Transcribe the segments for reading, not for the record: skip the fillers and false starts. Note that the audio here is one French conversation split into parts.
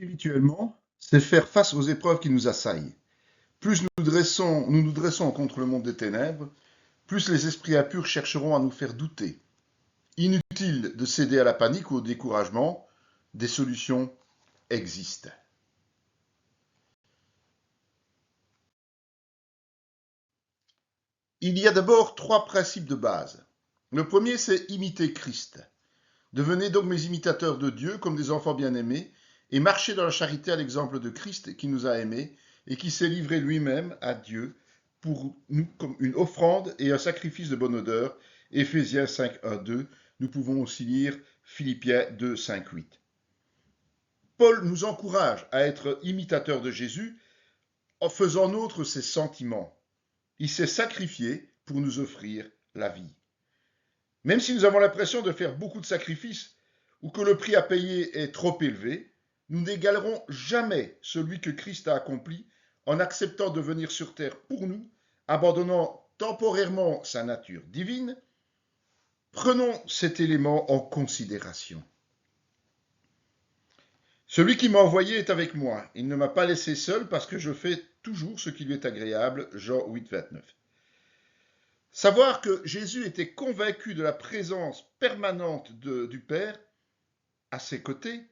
Spirituellement, c'est faire face aux épreuves qui nous assaillent. Plus nous nous dressons contre le monde des ténèbres, plus les esprits impurs chercheront à nous faire douter. Inutile de céder à la panique ou au découragement, des solutions existent. Il y a d'abord trois principes de base. Le premier, c'est imiter Christ. Devenez donc mes imitateurs de Dieu comme des enfants bien-aimés et marchez dans la charité à l'exemple de Christ qui nous a aimés et qui s'est livré lui-même à Dieu pour nous comme une offrande et un sacrifice de bonne odeur. Éphésiens 5, 1, 2. Nous pouvons aussi lire Philippiens 2, 5, 8. Paul nous encourage à être imitateurs de Jésus en faisant nôtre ses sentiments. Il s'est sacrifié pour nous offrir la vie. Même si nous avons l'impression de faire beaucoup de sacrifices ou que le prix à payer est trop élevé, nous n'égalerons jamais celui que Christ a accompli en acceptant de venir sur terre pour nous, abandonnant temporairement sa nature divine. Prenons cet élément en considération. Celui qui m'a envoyé est avec moi. Il ne m'a pas laissé seul parce que je fais toujours ce qui lui est agréable. Jean 8, 29. Savoir que Jésus était convaincu de la présence permanente du Père à ses côtés,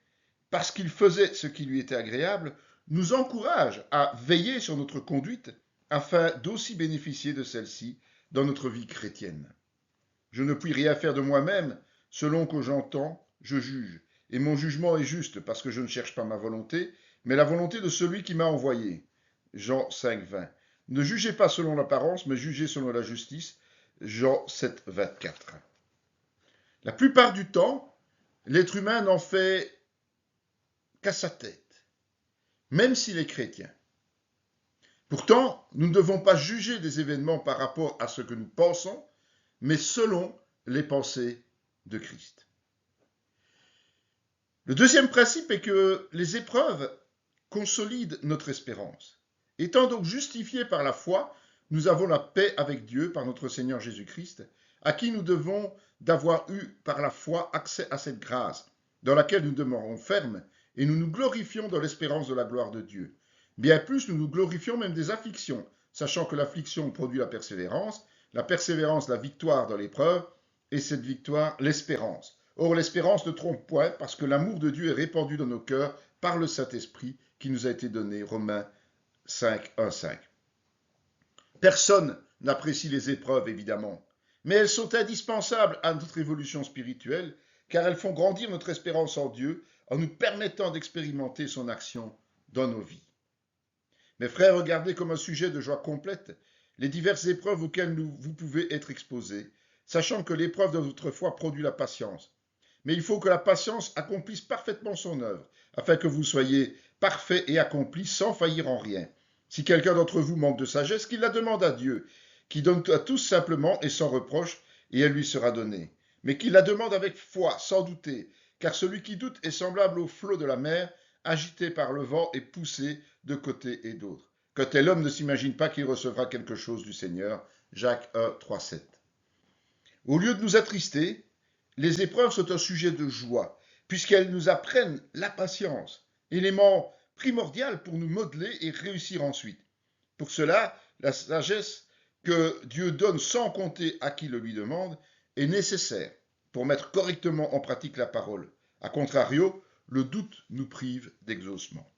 parce qu'il faisait ce qui lui était agréable, nous encourage à veiller sur notre conduite afin d'aussi bénéficier de celle-ci dans notre vie chrétienne. Je ne puis rien faire de moi-même, selon que j'entends, je juge, et mon jugement est juste parce que je ne cherche pas ma volonté, mais la volonté de celui qui m'a envoyé. Jean 5, 20. Ne jugez pas selon l'apparence, mais jugez selon la justice. Jean 7, 24. La plupart du temps, l'être humain n'en fait qu'à sa tête, même s'il est chrétien. Pourtant, nous ne devons pas juger des événements par rapport à ce que nous pensons, mais selon les pensées de Christ. Le deuxième principe est que les épreuves consolident notre espérance. Étant donc justifiés par la foi, nous avons la paix avec Dieu par notre Seigneur Jésus-Christ, à qui nous devons d'avoir eu par la foi accès à cette grâce, dans laquelle nous demeurons fermes, et nous nous glorifions dans l'espérance de la gloire de Dieu. Bien plus, nous nous glorifions même des afflictions, sachant que l'affliction produit la persévérance la victoire dans l'épreuve, et cette victoire l'espérance. Or, l'espérance ne trompe point, parce que l'amour de Dieu est répandu dans nos cœurs par le Saint-Esprit qui nous a été donné. Romains 5, 1, 5. Personne n'apprécie les épreuves, évidemment, mais elles sont indispensables à notre évolution spirituelle, car elles font grandir notre espérance en Dieu en nous permettant d'expérimenter son action dans nos vies. Mes frères, regardez comme un sujet de joie complète les diverses épreuves auxquelles vous pouvez être exposés, sachant que l'épreuve de votre foi produit la patience. Mais il faut que la patience accomplisse parfaitement son œuvre, afin que vous soyez parfaits et accomplis sans faillir en rien. Si quelqu'un d'entre vous manque de sagesse, qu'il la demande à Dieu, qui donne à tous simplement et sans reproche, et elle lui sera donnée. Mais qu'il la demande avec foi, sans douter, car celui qui doute est semblable au flot de la mer, agité par le vent et poussé de côté et d'autre. Que tel homme ne s'imagine pas qu'il recevra quelque chose du Seigneur. Jacques 1, 3, 7. Au lieu de nous attrister, les épreuves sont un sujet de joie, puisqu'elles nous apprennent la patience, élément primordial pour nous modeler et réussir ensuite. Pour cela, la sagesse que Dieu donne sans compter à qui le lui demande est nécessaire pour mettre correctement en pratique la parole. A contrario, le doute nous prive d'exaucement.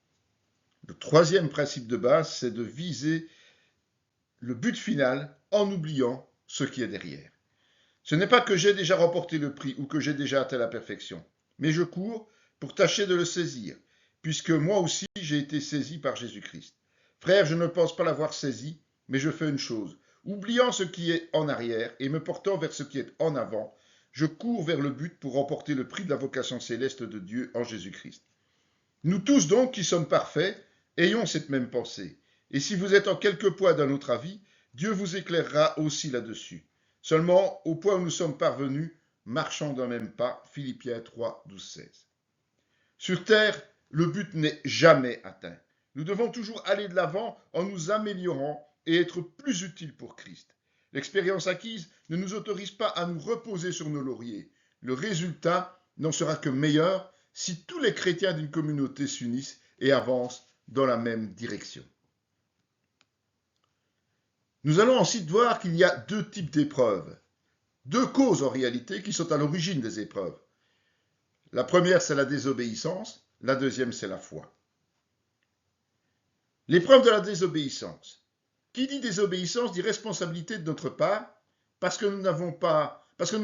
Le troisième principe de base, c'est de viser le but final en oubliant ce qui est derrière. Ce n'est pas que j'ai déjà remporté le prix ou que j'ai déjà atteint la perfection, mais je cours pour tâcher de le saisir, puisque moi aussi j'ai été saisi par Jésus-Christ. Frère, je ne pense pas l'avoir saisi, mais je fais une chose. Oubliant ce qui est en arrière et me portant vers ce qui est en avant, je cours vers le but pour remporter le prix de la vocation céleste de Dieu en Jésus-Christ. Nous tous donc qui sommes parfaits, ayons cette même pensée. Et si vous êtes en quelque point d'un autre avis, Dieu vous éclairera aussi là-dessus. Seulement, au point où nous sommes parvenus, marchons d'un même pas. Philippiens 3, 12, 16. Sur terre, le but n'est jamais atteint. Nous devons toujours aller de l'avant en nous améliorant et être plus utiles pour Christ. L'expérience acquise ne nous autorise pas à nous reposer sur nos lauriers. Le résultat n'en sera que meilleur si tous les chrétiens d'une communauté s'unissent et avancent dans la même direction. Nous allons ensuite voir qu'il y a deux types d'épreuves, deux causes en réalité qui sont à l'origine des épreuves. La première, c'est la désobéissance, la deuxième, c'est la foi. L'épreuve de la désobéissance. Qui dit désobéissance dit responsabilité de notre part, parce que nous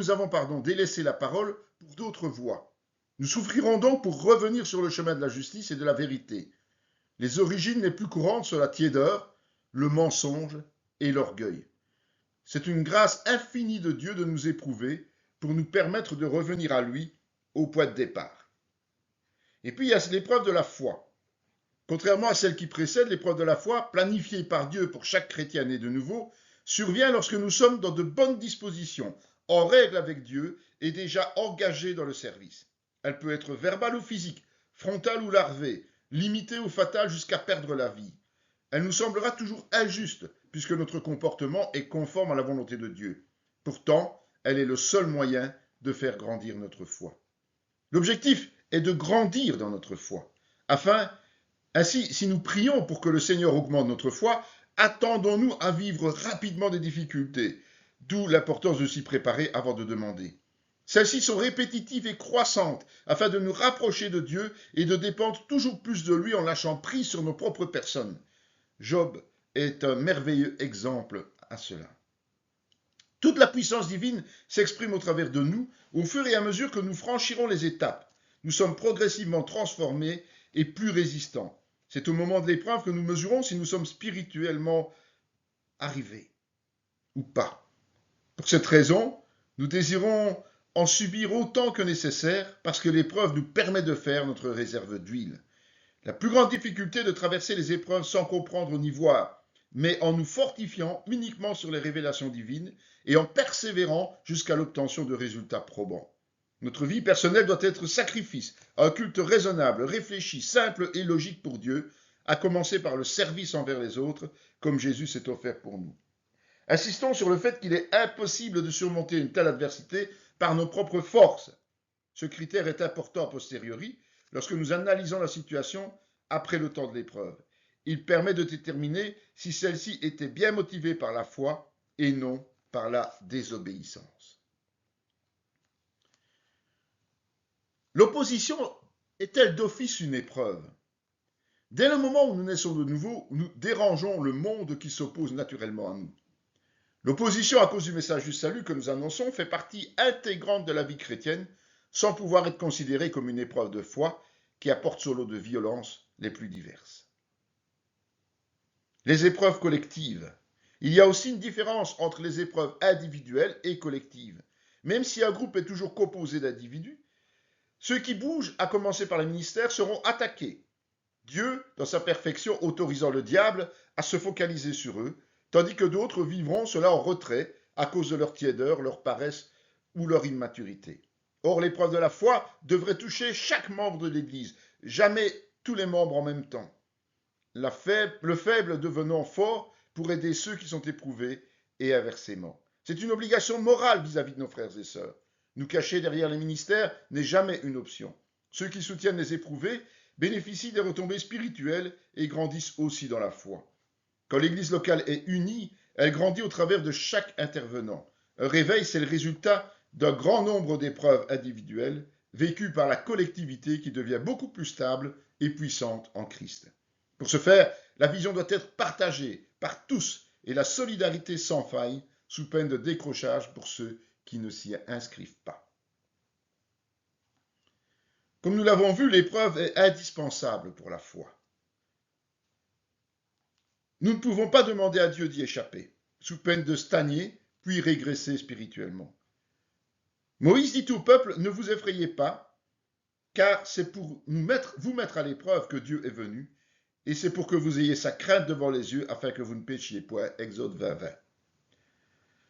avons délaissé la parole pour d'autres voies. Nous souffrirons donc pour revenir sur le chemin de la justice et de la vérité. Les origines les plus courantes sont la tiédeur, le mensonge et l'orgueil. C'est une grâce infinie de Dieu de nous éprouver pour nous permettre de revenir à lui au point de départ. Et puis il y a l'épreuve de la foi. Contrairement à celle qui précède, l'épreuve de la foi, planifiée par Dieu pour chaque chrétien né de nouveau, survient lorsque nous sommes dans de bonnes dispositions, en règle avec Dieu et déjà engagés dans le service. Elle peut être verbale ou physique, frontale ou larvée, limitée ou fatale jusqu'à perdre la vie. Elle nous semblera toujours injuste, puisque notre comportement est conforme à la volonté de Dieu. Pourtant, elle est le seul moyen de faire grandir notre foi. L'objectif est de grandir dans notre foi. Ainsi, si nous prions pour que le Seigneur augmente notre foi, attendons-nous à vivre rapidement des difficultés, d'où l'importance de s'y préparer avant de demander. Celles-ci sont répétitives et croissantes afin de nous rapprocher de Dieu et de dépendre toujours plus de lui en lâchant prise sur nos propres personnes. Job est un merveilleux exemple à cela. Toute la puissance divine s'exprime au travers de nous au fur et à mesure que nous franchirons les étapes. Nous sommes progressivement transformés et plus résistants. C'est au moment de l'épreuve que nous mesurons si nous sommes spirituellement arrivés ou pas. Pour cette raison, nous désirons en subir autant que nécessaire parce que l'épreuve nous permet de faire notre réserve d'huile. La plus grande difficulté est de traverser les épreuves sans comprendre ni voir, mais en nous fortifiant uniquement sur les révélations divines et en persévérant jusqu'à l'obtention de résultats probants. Notre vie personnelle doit être sacrifice, un culte raisonnable, réfléchi, simple et logique pour Dieu, à commencer par le service envers les autres, comme Jésus s'est offert pour nous. Insistons sur le fait qu'il est impossible de surmonter une telle adversité par nos propres forces. Ce critère est important a posteriori, lorsque nous analysons la situation après le temps de l'épreuve. Il permet de déterminer si celle-ci était bien motivée par la foi et non par la désobéissance. L'opposition est-elle d'office une épreuve? Dès le moment où nous naissons de nouveau, nous dérangeons le monde qui s'oppose naturellement à nous. L'opposition à cause du message du salut que nous annonçons fait partie intégrante de la vie chrétienne, sans pouvoir être considérée comme une épreuve de foi qui apporte son lot de violences les plus diverses. Les épreuves collectives. Il y a aussi une différence entre les épreuves individuelles et collectives. Même si un groupe est toujours composé d'individus, ceux qui bougent, à commencer par les ministères, seront attaqués. Dieu, dans sa perfection, autorisant le diable à se focaliser sur eux, tandis que d'autres vivront cela en retrait à cause de leur tiédeur, leur paresse ou leur immaturité. Or, l'épreuve de la foi devrait toucher chaque membre de l'Église, jamais tous les membres en même temps. Le faible devenant fort pour aider ceux qui sont éprouvés et inversement. C'est une obligation morale vis-à-vis de nos frères et sœurs. Nous cacher derrière les ministères n'est jamais une option. Ceux qui soutiennent les éprouvés bénéficient des retombées spirituelles et grandissent aussi dans la foi. Quand l'Église locale est unie, elle grandit au travers de chaque intervenant. Un réveil, c'est le résultat d'un grand nombre d'épreuves individuelles vécues par la collectivité qui devient beaucoup plus stable et puissante en Christ. Pour ce faire, la vision doit être partagée par tous et la solidarité sans faille, sous peine de décrochage pour ceux qui ne s'y inscrivent pas. Comme nous l'avons vu, l'épreuve est indispensable pour la foi. Nous ne pouvons pas demander à Dieu d'y échapper, sous peine de stagner, puis régresser spirituellement. Moïse dit au peuple, ne vous effrayez pas, car c'est pour vous mettre à l'épreuve que Dieu est venu, et c'est pour que vous ayez sa crainte devant les yeux, afin que vous ne péchiez point. Exode 20:20.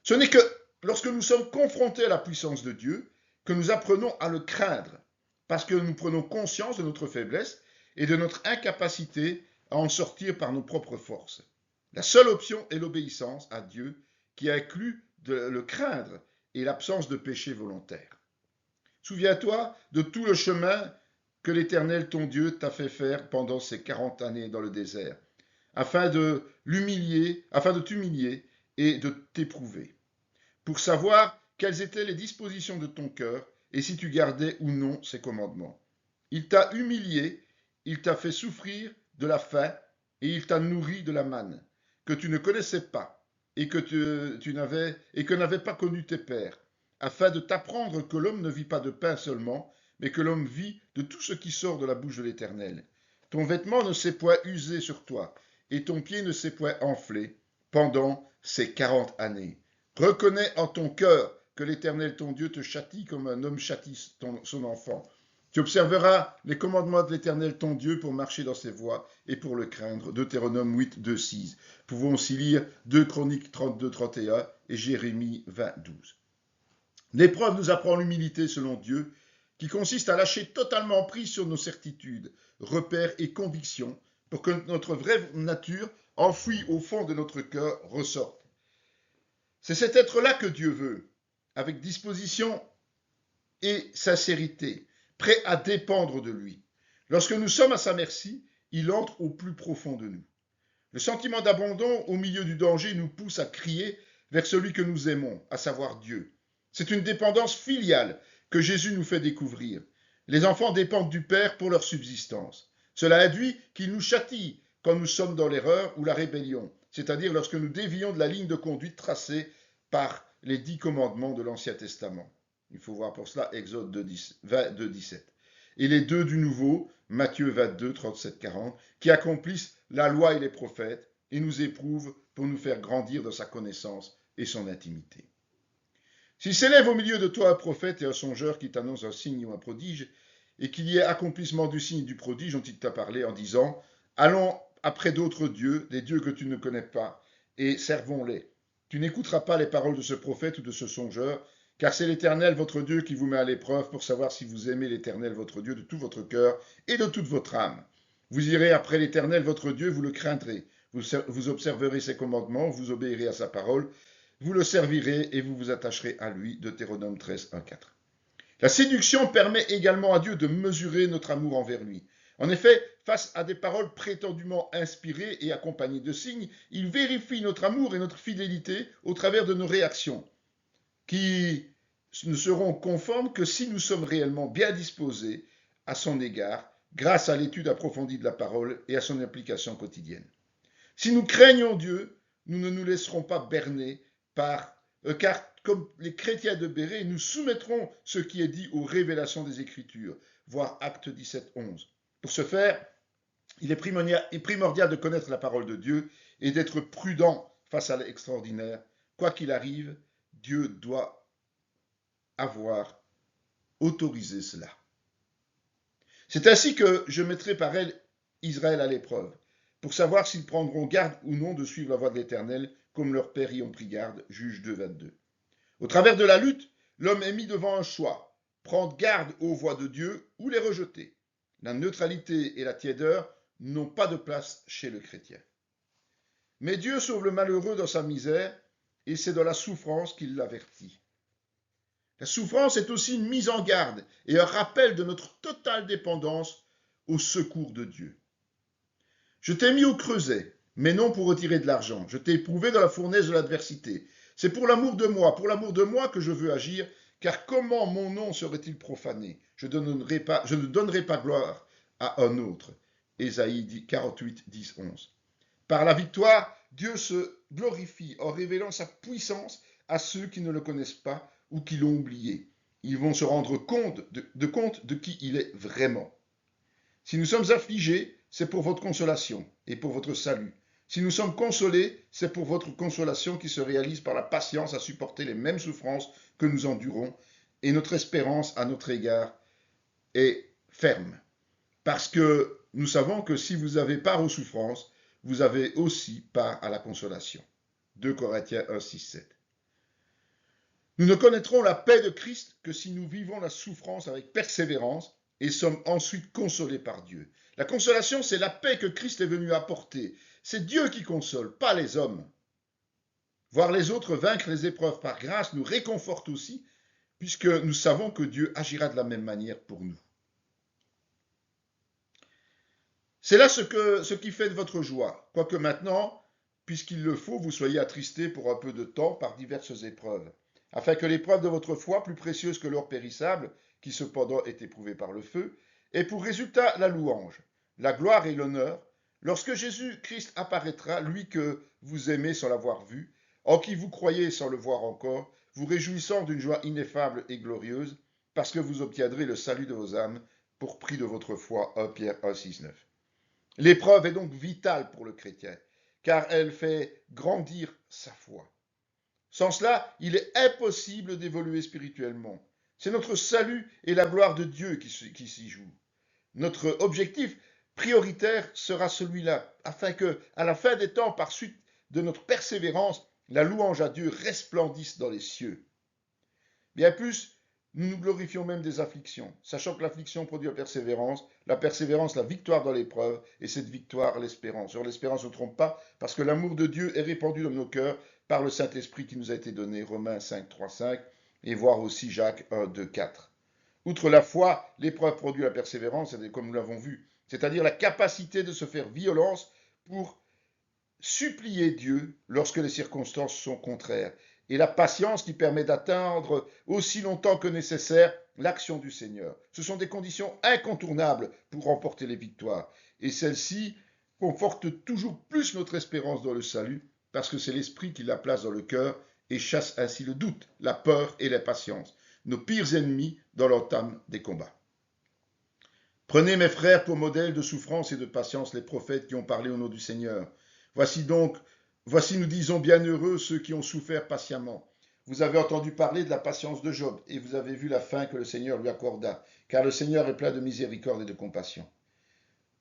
Ce n'est que lorsque nous sommes confrontés à la puissance de Dieu que nous apprenons à le craindre, parce que nous prenons conscience de notre faiblesse et de notre incapacité à en sortir par nos propres forces. La seule option est l'obéissance à Dieu, qui inclut de le craindre et l'absence de péché volontaire. Souviens-toi de tout le chemin que l'Éternel ton Dieu t'a fait faire pendant ces 40 années dans le désert, afin de t'humilier et de t'éprouver, pour savoir quelles étaient les dispositions de ton cœur et si tu gardais ou non ses commandements. Il t'a humilié, il t'a fait souffrir de la faim et il t'a nourri de la manne, que tu ne connaissais pas et que n'avaient pas connu tes pères, afin de t'apprendre que l'homme ne vit pas de pain seulement, mais que l'homme vit de tout ce qui sort de la bouche de l'Éternel. Ton vêtement ne s'est point usé sur toi, et ton pied ne s'est point enflé pendant ces 40 années. Reconnais en ton cœur que l'Éternel ton Dieu te châtie comme un homme châtie son enfant. Tu observeras les commandements de l'Éternel ton Dieu pour marcher dans ses voies et pour le craindre. Deutéronome 8, 2, 6. Pouvons aussi lire 2 Chroniques 32, 31 et Jérémie 20, 12. L'épreuve nous apprend l'humilité selon Dieu, qui consiste à lâcher totalement prise sur nos certitudes, repères et convictions, pour que notre vraie nature, enfouie au fond de notre cœur, ressorte. C'est cet être-là que Dieu veut, avec disposition et sincérité, prêt à dépendre de lui. Lorsque nous sommes à sa merci, il entre au plus profond de nous. Le sentiment d'abandon au milieu du danger nous pousse à crier vers celui que nous aimons, à savoir Dieu. C'est une dépendance filiale que Jésus nous fait découvrir. Les enfants dépendent du Père pour leur subsistance. Cela induit qu'il nous châtie quand nous sommes dans l'erreur ou la rébellion, c'est-à-dire lorsque nous dévions de la ligne de conduite tracée par les 10 commandements de l'Ancien Testament. Il faut voir pour cela Exode 22, 17. Et les 2 du Nouveau, Matthieu 22, 37, 40, qui accomplissent la loi et les prophètes et nous éprouvent pour nous faire grandir dans sa connaissance et son intimité. S'il s'élève au milieu de toi un prophète et un songeur qui t'annonce un signe ou un prodige, et qu'il y ait accomplissement du signe et du prodige dont il t'a parlé en disant « Allons après d'autres dieux, des dieux que tu ne connais pas, et servons-les ». Tu n'écouteras pas les paroles de ce prophète ou de ce songeur, car c'est l'Éternel votre Dieu qui vous met à l'épreuve pour savoir si vous aimez l'Éternel votre Dieu de tout votre cœur et de toute votre âme. Vous irez après l'Éternel votre Dieu, vous le craindrez, vous observerez ses commandements, vous obéirez à sa parole, vous le servirez et vous vous attacherez à lui. Deutéronome 13, 1, 4. La séduction permet également à Dieu de mesurer notre amour envers lui. En effet, face à des paroles prétendument inspirées et accompagnées de signes, il vérifie notre amour et notre fidélité au travers de nos réactions, qui ne seront conformes que si nous sommes réellement bien disposés à son égard, grâce à l'étude approfondie de la parole et à son application quotidienne. Si nous craignons Dieu, nous ne nous laisserons pas berner car comme les chrétiens de Bérée, nous soumettrons ce qui est dit aux révélations des Écritures, voir Actes 17, 11. Pour ce faire, il est primordial de connaître la parole de Dieu et d'être prudent face à l'extraordinaire. Quoi qu'il arrive, Dieu doit avoir autorisé cela. C'est ainsi que je mettrai par elle Israël à l'épreuve, pour savoir s'ils prendront garde ou non de suivre la voie de l'Éternel, comme leurs pères y ont pris garde, Juge 2, 22. Au travers de la lutte, l'homme est mis devant un choix, prendre garde aux voies de Dieu ou les rejeter. La neutralité et la tiédeur n'ont pas de place chez le chrétien. Mais Dieu sauve le malheureux dans sa misère, et c'est dans la souffrance qu'il l'avertit. La souffrance est aussi une mise en garde et un rappel de notre totale dépendance au secours de Dieu. Je t'ai mis au creuset, mais non pour retirer de l'argent. Je t'ai éprouvé dans la fournaise de l'adversité. C'est pour l'amour de moi que je veux agir, car comment mon nom serait-il profané? Je ne donnerai pas gloire à un autre. Ésaïe 48, 10, 11. Par la victoire, Dieu se glorifie en révélant sa puissance à ceux qui ne le connaissent pas ou qui l'ont oublié. Ils vont se rendre compte de qui il est vraiment. Si nous sommes affligés, c'est pour votre consolation et pour votre salut. Si nous sommes consolés, c'est pour votre consolation qui se réalise par la patience à supporter les mêmes souffrances que nous endurons, et notre espérance à notre égard est ferme. Parce que nous savons que si vous avez part aux souffrances, vous avez aussi part à la consolation. 2 Corinthiens 1, 6, 7. Nous ne connaîtrons la paix de Christ que si nous vivons la souffrance avec persévérance et sommes ensuite consolés par Dieu. La consolation, c'est la paix que Christ est venu apporter. C'est Dieu qui console, pas les hommes. Voir les autres vaincre les épreuves par grâce nous réconforte aussi, puisque nous savons que Dieu agira de la même manière pour nous. C'est là ce qui fait de votre joie, quoique maintenant, puisqu'il le faut, vous soyez attristés pour un peu de temps par diverses épreuves, afin que l'épreuve de votre foi, plus précieuse que l'or périssable, qui cependant est éprouvé par le feu, ait pour résultat la louange, la gloire et l'honneur, lorsque Jésus-Christ apparaîtra, lui que vous aimez sans l'avoir vu, en qui vous croyez sans le voir encore, vous réjouissant d'une joie ineffable et glorieuse, parce que vous obtiendrez le salut de vos âmes pour prix de votre foi. 1 Pierre 1, 6, 9. L'épreuve est donc vitale pour le chrétien, car elle fait grandir sa foi. Sans cela, il est impossible d'évoluer spirituellement. C'est notre salut et la gloire de Dieu qui s'y jouent. Notre objectif prioritaire sera celui-là, afin que, à la fin des temps, par suite de notre persévérance, la louange à Dieu resplendisse dans les cieux. Bien plus, nous nous glorifions même des afflictions, sachant que l'affliction produit la persévérance, la victoire dans l'épreuve, et cette victoire, l'espérance. Sur l'espérance ne trompe pas, parce que l'amour de Dieu est répandu dans nos cœurs par le Saint-Esprit qui nous a été donné, Romains 5, 3, 5, et voir aussi Jacques 1, 2, 4. Outre la foi, l'épreuve produit la persévérance, comme nous l'avons vu, c'est-à-dire la capacité de se faire violence pour supplier Dieu lorsque les circonstances sont contraires, et la patience qui permet d'attendre aussi longtemps que nécessaire l'action du Seigneur. Ce sont des conditions incontournables pour remporter les victoires, et celles-ci confortent toujours plus notre espérance dans le salut, parce que c'est l'Esprit qui la place dans le cœur et chasse ainsi le doute, la peur et l'impatience, nos pires ennemis dans l'entame des combats. Prenez, mes frères, pour modèle de souffrance et de patience les prophètes qui ont parlé au nom du Seigneur. Voici nous disons bienheureux ceux qui ont souffert patiemment. Vous avez entendu parler de la patience de Job, et vous avez vu la fin que le Seigneur lui accorda, car le Seigneur est plein de miséricorde et de compassion.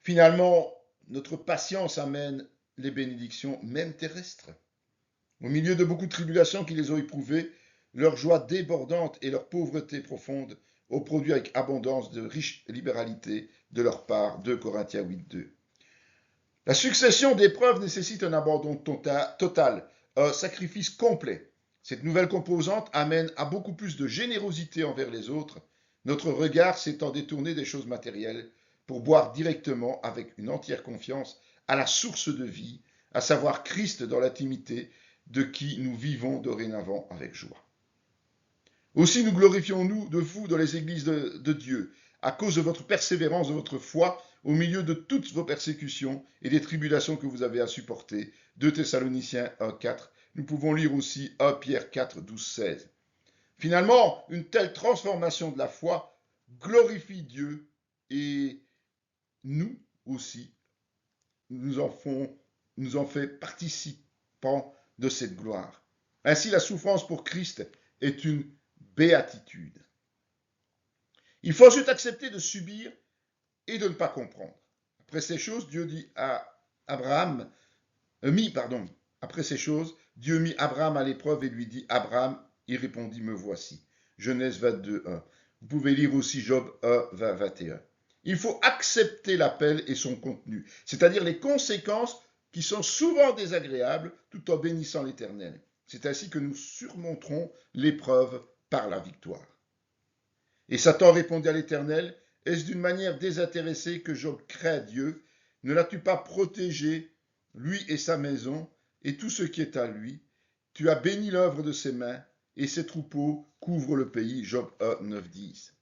Finalement, notre patience amène les bénédictions, même terrestres. Au milieu de beaucoup de tribulations qui les ont éprouvées, leur joie débordante et leur pauvreté profonde ont produit avec abondance de riches libéralités de leur part. 2 Corinthiens 8, 2. La succession d'épreuves nécessite un abandon total, un sacrifice complet. Cette nouvelle composante amène à beaucoup plus de générosité envers les autres, notre regard s'étant détourné des choses matérielles pour boire directement, avec une entière confiance, à la source de vie, à savoir Christ dans l'intimité de qui nous vivons dorénavant avec joie. Aussi nous glorifions-nous de vous dans les églises de Dieu, à cause de votre persévérance, de votre foi, au milieu de toutes vos persécutions et des tribulations que vous avez à supporter. 2 Thessaloniciens 1, 4. Nous pouvons lire aussi 1 Pierre 4, 12, 16. Finalement, une telle transformation de la foi glorifie Dieu et nous aussi, nous en fait participants de cette gloire. Ainsi, la souffrance pour Christ est une béatitude. Il faut juste accepter de subir et de ne pas comprendre. Après ces choses, Dieu mit Abraham à l'épreuve et lui dit, Abraham, il répondit, me voici. Genèse 22, 1. Vous pouvez lire aussi Job 1, 20, 21. Il faut accepter l'appel et son contenu, c'est-à-dire les conséquences qui sont souvent désagréables, tout en bénissant l'Éternel. C'est ainsi que nous surmonterons l'épreuve par la victoire. Et Satan répondit à l'Éternel, est-ce d'une manière désintéressée que Job craint Dieu? Ne l'as-tu pas protégé, lui et sa maison, et tout ce qui est à lui? Tu as béni l'œuvre de ses mains, et ses troupeaux couvrent le pays. Job 1, 9, 10.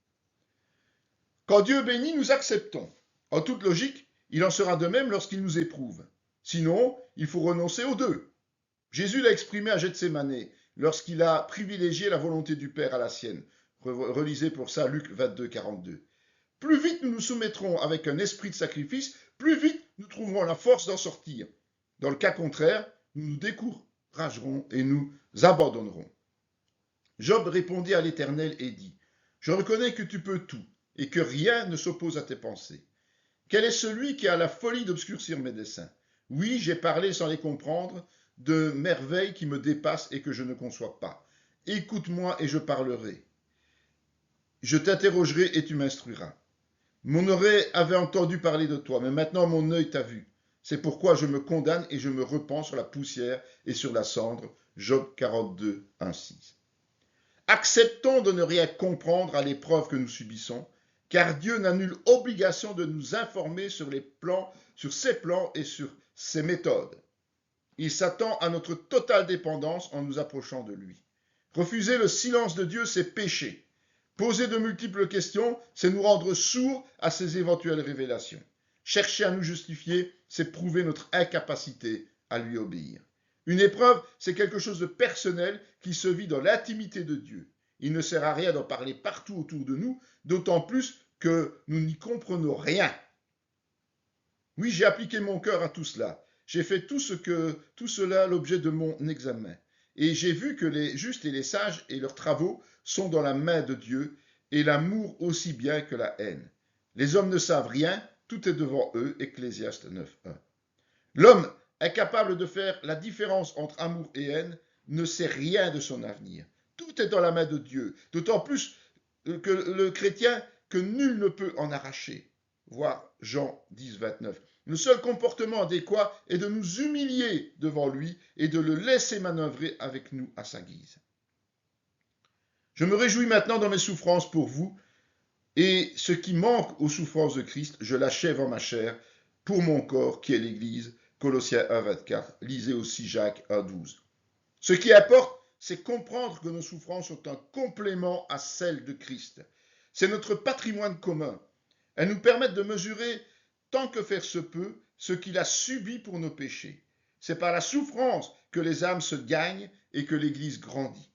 Quand Dieu bénit, nous acceptons. En toute logique, il en sera de même lorsqu'il nous éprouve. Sinon, il faut renoncer aux deux. Jésus l'a exprimé à Gethsémanée, lorsqu'il a privilégié la volonté du Père à la sienne. Relisez pour ça Luc 22, 42. Plus vite nous nous soumettrons avec un esprit de sacrifice, plus vite nous trouverons la force d'en sortir. Dans le cas contraire, nous nous découragerons et nous abandonnerons. Job répondit à l'Éternel et dit, je reconnais que tu peux tout et que rien ne s'oppose à tes pensées. Quel est celui qui a la folie d'obscurcir mes desseins? Oui, j'ai parlé sans les comprendre, de merveilles qui me dépassent et que je ne conçois pas. Écoute-moi et je parlerai. Je t'interrogerai et tu m'instruiras. Mon oreille avait entendu parler de toi, mais maintenant mon œil t'a vu. C'est pourquoi je me condamne et je me repens sur la poussière et sur la cendre. Job 42, 1, 6. Acceptons de ne rien comprendre à l'épreuve que nous subissons, car Dieu n'a nulle obligation de nous informer sur ses plans et sur ses méthodes. Il s'attend à notre totale dépendance en nous approchant de lui. Refuser le silence de Dieu, c'est pécher. Poser de multiples questions, c'est nous rendre sourds à ses éventuelles révélations. Chercher à nous justifier, c'est prouver notre incapacité à lui obéir. Une épreuve, c'est quelque chose de personnel qui se vit dans l'intimité de Dieu. Il ne sert à rien d'en parler partout autour de nous, d'autant plus que nous n'y comprenons rien. Oui, j'ai appliqué mon cœur à tout cela. J'ai fait tout cela l'objet de mon examen. Et j'ai vu que les justes et les sages et leurs travaux sont dans la main de Dieu, et l'amour aussi bien que la haine. Les hommes ne savent rien, tout est devant eux. Ecclésiaste 9.1. L'homme, incapable de faire la différence entre amour et haine, ne sait rien de son avenir. Tout est dans la main de Dieu, d'autant plus que le chrétien que nul ne peut en arracher. Voir Jean 10.29. Le seul comportement adéquat est de nous humilier devant lui et de le laisser manœuvrer avec nous à sa guise. Je me réjouis maintenant dans mes souffrances pour vous, et ce qui manque aux souffrances de Christ, je l'achève en ma chair pour mon corps qui est l'Église. Colossiens 1.24. Lisez aussi Jacques 1.12. Ce qui importe, c'est comprendre que nos souffrances sont un complément à celles de Christ. C'est notre patrimoine commun. Elles nous permettent de mesurer, tant que faire se peut, ce qu'il a subi pour nos péchés. C'est par la souffrance que les âmes se gagnent et que l'Église grandit.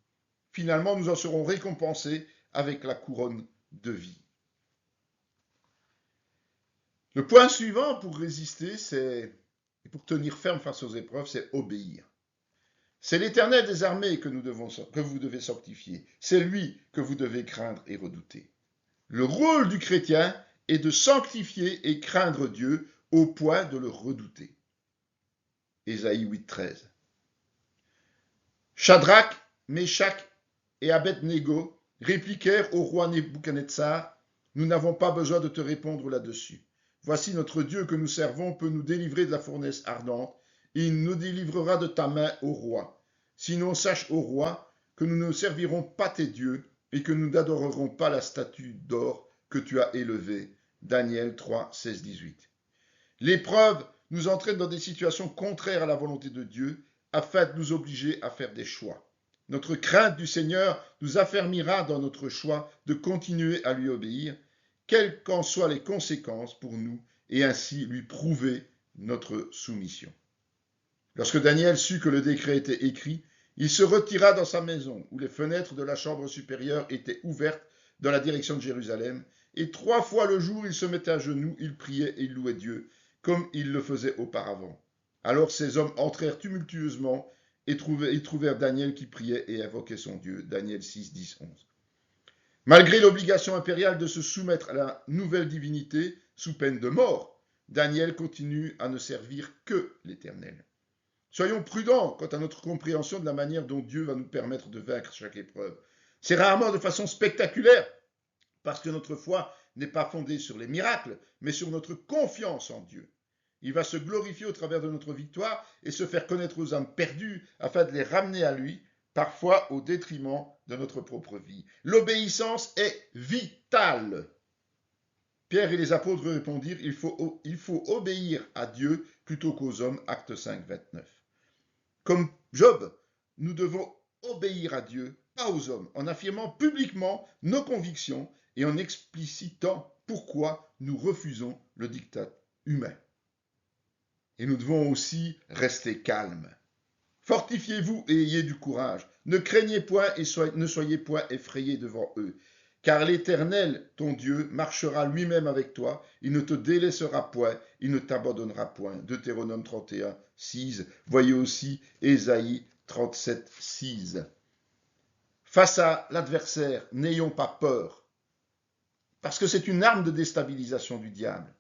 Finalement, nous en serons récompensés avec la couronne de vie. Le point suivant pour résister, et pour tenir ferme face aux épreuves, c'est obéir. C'est l'Éternel des armées que vous devez sanctifier. C'est lui que vous devez craindre et redouter. Le rôle du chrétien est de sanctifier et craindre Dieu au point de le redouter. Ésaïe 8.13. Shadrach, Meshach et Abed-Négo répliquèrent au roi Nebuchadnezzar, « Nous n'avons pas besoin de te répondre là-dessus. Voici notre Dieu que nous servons peut nous délivrer de la fournaise ardente, et il nous délivrera de ta main, ô roi. Sinon sache, ô roi, que nous ne servirons pas tes dieux, et que nous n'adorerons pas la statue d'or que tu as élevée. » Daniel 3, 16-18. L'épreuve nous entraîne dans des situations contraires à la volonté de Dieu, afin de nous obliger à faire des choix. Notre crainte du Seigneur nous affermira dans notre choix de continuer à lui obéir, quelles qu'en soient les conséquences pour nous, et ainsi lui prouver notre soumission. Lorsque Daniel sut que le décret était écrit, il se retira dans sa maison, où les fenêtres de la chambre supérieure étaient ouvertes dans la direction de Jérusalem, et 3 fois le jour il se mettait à genoux, il priait et il louait Dieu, comme il le faisait auparavant. Alors ces hommes entrèrent tumultueusement et trouvèrent Daniel qui priait et invoquait son Dieu. Daniel 6, 10, 11. Malgré l'obligation impériale de se soumettre à la nouvelle divinité, sous peine de mort, Daniel continue à ne servir que l'Éternel. Soyons prudents quant à notre compréhension de la manière dont Dieu va nous permettre de vaincre chaque épreuve. C'est rarement de façon spectaculaire, parce que notre foi n'est pas fondée sur les miracles, mais sur notre confiance en Dieu. Il va se glorifier au travers de notre victoire et se faire connaître aux âmes perdues afin de les ramener à lui, parfois au détriment de notre propre vie. L'obéissance est vitale. Pierre et les apôtres répondirent, il faut obéir à Dieu plutôt qu'aux hommes, Actes 5, 29. Comme Job, nous devons obéir à Dieu, pas aux hommes, en affirmant publiquement nos convictions et en explicitant pourquoi nous refusons le diktat humain. Et nous devons aussi rester calmes. Fortifiez-vous et ayez du courage. Ne craignez point et ne soyez point effrayés devant eux. Car l'Éternel, ton Dieu, marchera lui-même avec toi. Il ne te délaissera point, il ne t'abandonnera point. Deutéronome 31, 6. Voyez aussi Ésaïe 37, 6. Face à l'adversaire, n'ayons pas peur. Parce que c'est une arme de déstabilisation du diable.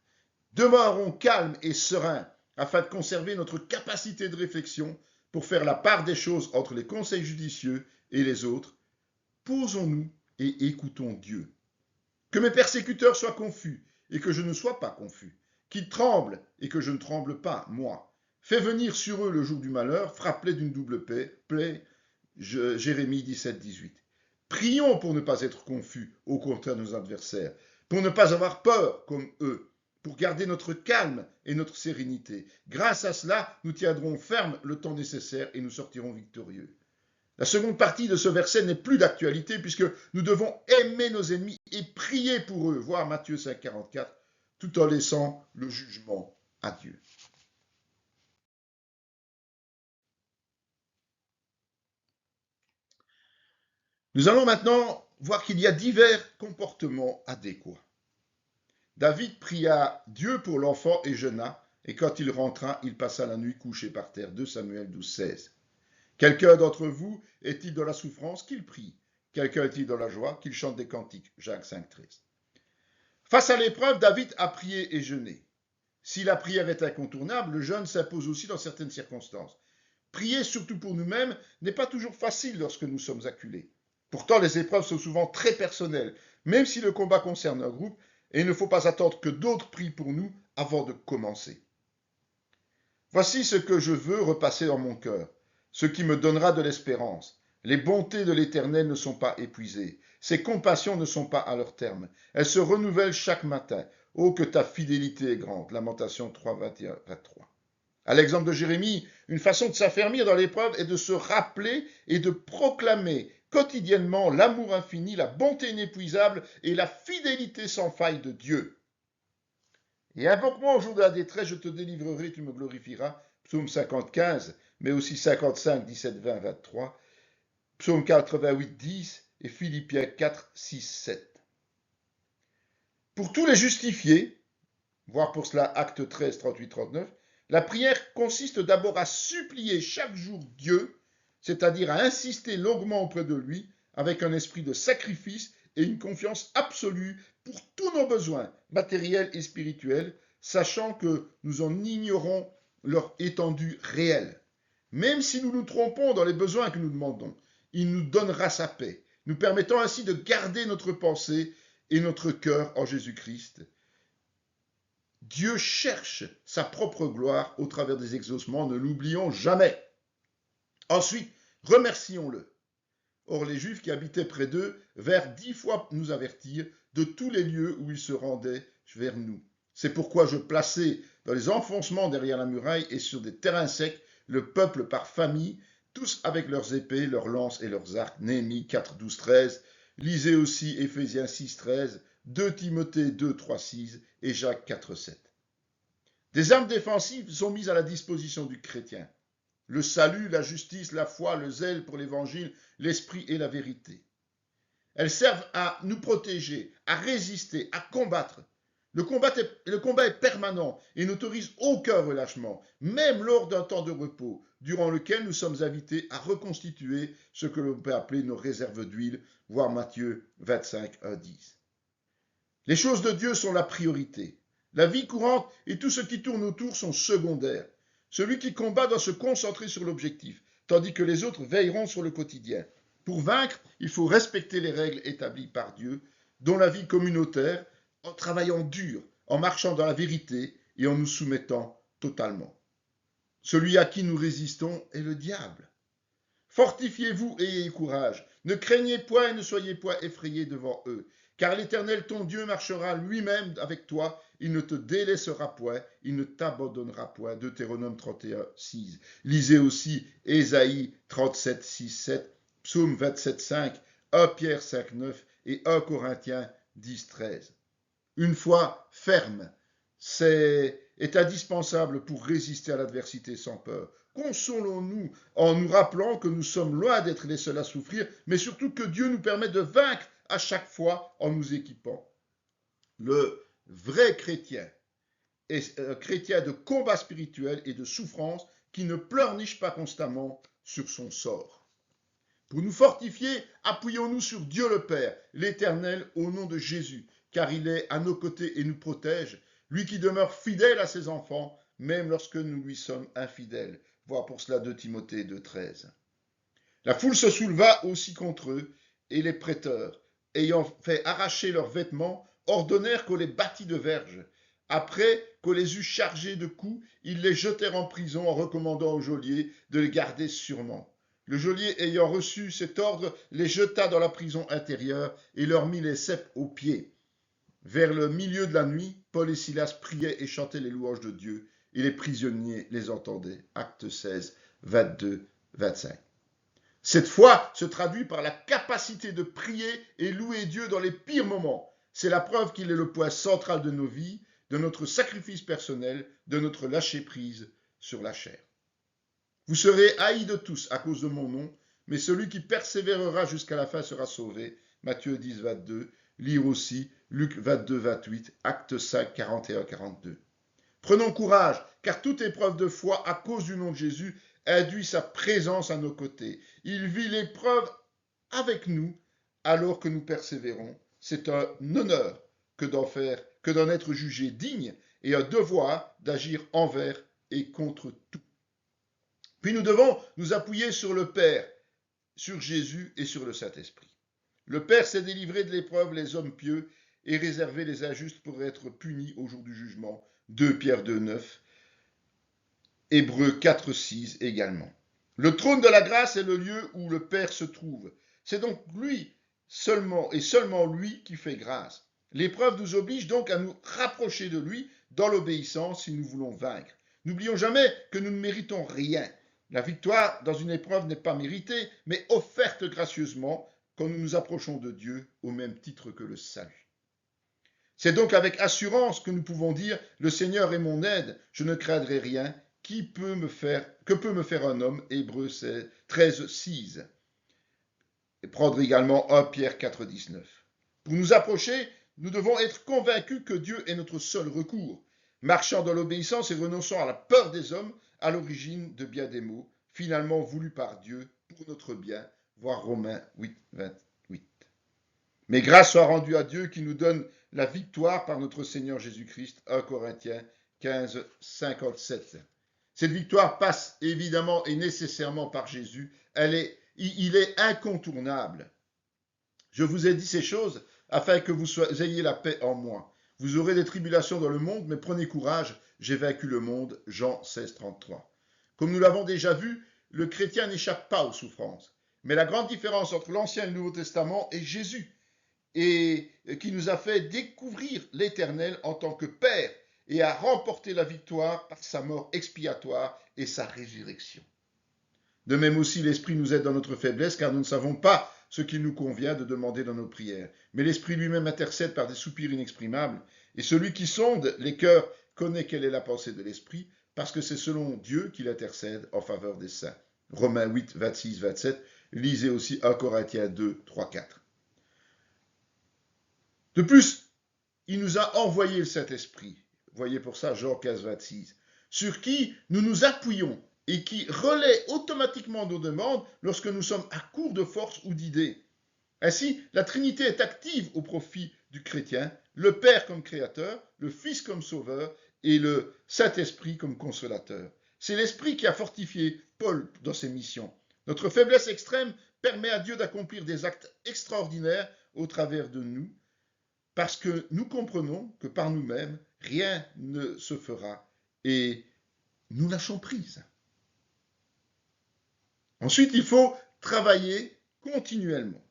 Demeurons calmes et sereins afin de conserver notre capacité de réflexion pour faire la part des choses entre les conseils judicieux et les autres. Posons-nous et écoutons Dieu. Que mes persécuteurs soient confus et que je ne sois pas confus. Qu'ils tremblent et que je ne tremble pas, moi. Fais venir sur eux le jour du malheur, frappe-les d'une double plaie. Jérémie 17, 18. Prions pour ne pas être confus au contraire de nos adversaires, pour ne pas avoir peur comme eux, pour garder notre calme et notre sérénité. Grâce à cela, nous tiendrons ferme le temps nécessaire et nous sortirons victorieux. La seconde partie de ce verset n'est plus d'actualité puisque nous devons aimer nos ennemis et prier pour eux, voir Matthieu 5, 44, tout en laissant le jugement à Dieu. Nous allons maintenant voir qu'il y a divers comportements adéquats. David pria Dieu pour l'enfant et jeûna, et quand il rentra, il passa la nuit couché par terre. 2 Samuel 12, 16. Quelqu'un d'entre vous est-il dans la souffrance? Qu'il prie. Quelqu'un est-il dans la joie? Qu'il chante des cantiques. Jacques 5, 13. Face à l'épreuve, David a prié et jeûné. Si la prière est incontournable, le jeûne s'impose aussi dans certaines circonstances. Prier, surtout pour nous-mêmes, n'est pas toujours facile lorsque nous sommes acculés. Pourtant, les épreuves sont souvent très personnelles, même si le combat concerne un groupe, et il ne faut pas attendre que d'autres prient pour nous avant de commencer. Voici ce que je veux repasser dans mon cœur, ce qui me donnera de l'espérance. Les bontés de l'Éternel ne sont pas épuisées, ses compassions ne sont pas à leur terme, elles se renouvellent chaque matin. Oh, que ta fidélité est grande. Lamentation 3, 21, 23. À l'exemple de Jérémie, une façon de s'affermir dans l'épreuve est de se rappeler et de proclamer quotidiennement l'amour infini, la bonté inépuisable et la fidélité sans faille de Dieu. Et invoque-moi au jour de la détresse, je te délivrerai, tu me glorifieras. Psaume 50, mais aussi 55, 17, 20, 23. Psaume 88, 10 et Philippiens 4, 6, 7. Pour tous les justifiés, voire pour cela Actes 13, 38, 39, la prière consiste d'abord à supplier chaque jour Dieu, c'est-à-dire à insister longuement auprès de lui, avec un esprit de sacrifice et une confiance absolue pour tous nos besoins matériels et spirituels, sachant que nous en ignorons leur étendue réelle. Même si nous nous trompons dans les besoins que nous demandons, il nous donnera sa paix, nous permettant ainsi de garder notre pensée et notre cœur en Jésus-Christ. Dieu cherche sa propre gloire au travers des exaucements, ne l'oublions jamais. Ensuite, remercions-le. Or, les Juifs qui habitaient près d'eux vinrent 10 fois nous avertir de tous les lieux où ils se rendaient vers nous. C'est pourquoi je plaçai dans les enfoncements derrière la muraille et sur des terrains secs le peuple par famille, tous avec leurs épées, leurs lances et leurs arcs. Néhémie 4, 12, 13. Lisez aussi Éphésiens 6, 13, 2 Timothée 2, 3, 6 et Jacques 4, 7. Des armes défensives sont mises à la disposition du chrétien. Le salut, la justice, la foi, le zèle pour l'évangile, l'esprit et la vérité. Elles servent à nous protéger, à résister, à combattre. Le combat est permanent et n'autorise aucun relâchement, même lors d'un temps de repos, durant lequel nous sommes invités à reconstituer ce que l'on peut appeler nos réserves d'huile, voir Matthieu 25, 1, 10. Les choses de Dieu sont la priorité. La vie courante et tout ce qui tourne autour sont secondaires. Celui qui combat doit se concentrer sur l'objectif, tandis que les autres veilleront sur le quotidien. Pour vaincre, il faut respecter les règles établies par Dieu, dont la vie communautaire, en travaillant dur, en marchant dans la vérité et en nous soumettant totalement. Celui à qui nous résistons est le diable. Fortifiez-vous et ayez courage. Ne craignez point et ne soyez point effrayés devant eux, car l'Éternel ton Dieu marchera lui-même avec toi, il ne te délaissera point, il ne t'abandonnera point. Deutéronome 31, 6. Lisez aussi Ésaïe 37, 6, 7, Psaume 27, 5, 1 Pierre 5, 9 et 1 Corinthiens 10, 13. Une foi ferme est indispensable pour résister à l'adversité sans peur. Consolons-nous en nous rappelant que nous sommes loin d'être les seuls à souffrir, mais surtout que Dieu nous permet de vaincre à chaque fois en nous équipant. Le vrai chrétien est un chrétien de combat spirituel et de souffrance qui ne pleurniche pas constamment sur son sort. Pour nous fortifier, appuyons-nous sur Dieu le Père, l'Éternel, au nom de Jésus, car il est à nos côtés et nous protège, lui qui demeure fidèle à ses enfants, même lorsque nous lui sommes infidèles. Voir pour cela 2 Timothée 2, 13. La foule se souleva aussi contre eux, et les prêteurs, ayant fait arracher leurs vêtements, ordonnèrent qu'on les bâtît de verges. Après qu'on les eut chargés de coups, ils les jetèrent en prison en recommandant au geôlier de les garder sûrement. Le geôlier ayant reçu cet ordre, les jeta dans la prison intérieure et leur mit les ceps aux pieds. Vers le milieu de la nuit, Paul et Silas priaient et chantaient les louanges de Dieu, et les prisonniers les entendaient. Actes 16, 22, 25. Cette foi se traduit par la capacité de prier et louer Dieu dans les pires moments. C'est la preuve qu'il est le point central de nos vies, de notre sacrifice personnel, de notre lâcher-prise sur la chair. Vous serez haïs de tous à cause de mon nom, mais celui qui persévérera jusqu'à la fin sera sauvé. Matthieu 10, 22. Lire aussi Luc 22, 28, Actes 5, 41, 42. Prenons courage, car toute épreuve de foi à cause du nom de Jésus induit sa présence à nos côtés. Il vit l'épreuve avec nous alors que nous persévérons. C'est un honneur que d'en être jugé digne et un devoir d'agir envers et contre tout. Puis nous devons nous appuyer sur le Père, sur Jésus et sur le Saint-Esprit. Le Père s'est délivré de l'épreuve les hommes pieux et réservé les injustes pour être punis au jour du jugement. 2 Pierre 2, 9. Hébreux 4, 6 également. Le trône de la grâce est le lieu où le Père se trouve. C'est donc lui seulement et seulement lui qui fait grâce. L'épreuve nous oblige donc à nous rapprocher de lui dans l'obéissance si nous voulons vaincre. N'oublions jamais que nous ne méritons rien. La victoire dans une épreuve n'est pas méritée, mais offerte gracieusement quand nous nous approchons de Dieu au même titre que le salut. C'est donc avec assurance que nous pouvons dire « Le Seigneur est mon aide, je ne craindrai rien. Que peut me faire un homme » Hébreux 13, 6. Et prendre également 1 Pierre 4, 19. Pour nous approcher, nous devons être convaincus que Dieu est notre seul recours, marchant dans l'obéissance et renonçant à la peur des hommes, à l'origine de bien des maux, finalement voulus par Dieu pour notre bien, voir Romains 8, 28. Mais grâce soit rendue à Dieu qui nous donne la victoire par notre Seigneur Jésus-Christ, 1 Corinthiens 15, 57. Cette victoire passe évidemment et nécessairement par Jésus. Il est incontournable. Je vous ai dit ces choses afin que vous ayez la paix en moi. Vous aurez des tribulations dans le monde, mais prenez courage, j'ai vaincu le monde. Jean 16, 33. Comme nous l'avons déjà vu, le chrétien n'échappe pas aux souffrances. Mais la grande différence entre l'Ancien et le Nouveau Testament est Jésus, et qui nous a fait découvrir l'Éternel en tant que Père et a remporté la victoire par sa mort expiatoire et sa résurrection. De même aussi, l'Esprit nous aide dans notre faiblesse, car nous ne savons pas ce qu'il nous convient de demander dans nos prières. Mais l'Esprit lui-même intercède par des soupirs inexprimables, et celui qui sonde les cœurs connaît quelle est la pensée de l'Esprit, parce que c'est selon Dieu qu'il intercède en faveur des saints. Romains 8, 26, 27, lisez aussi 1 Corinthiens 2, 3, 4. De plus, il nous a envoyé le Saint-Esprit. Voyez pour ça Jean 15, 26, sur qui nous nous appuyons et qui relaie automatiquement nos demandes lorsque nous sommes à court de force ou d'idées. Ainsi, la Trinité est active au profit du chrétien, le Père comme créateur, le Fils comme sauveur et le Saint-Esprit comme consolateur. C'est l'Esprit qui a fortifié Paul dans ses missions. Notre faiblesse extrême permet à Dieu d'accomplir des actes extraordinaires au travers de nous, parce que nous comprenons que par nous-mêmes, rien ne se fera et nous lâchons prise. Ensuite, il faut travailler continuellement.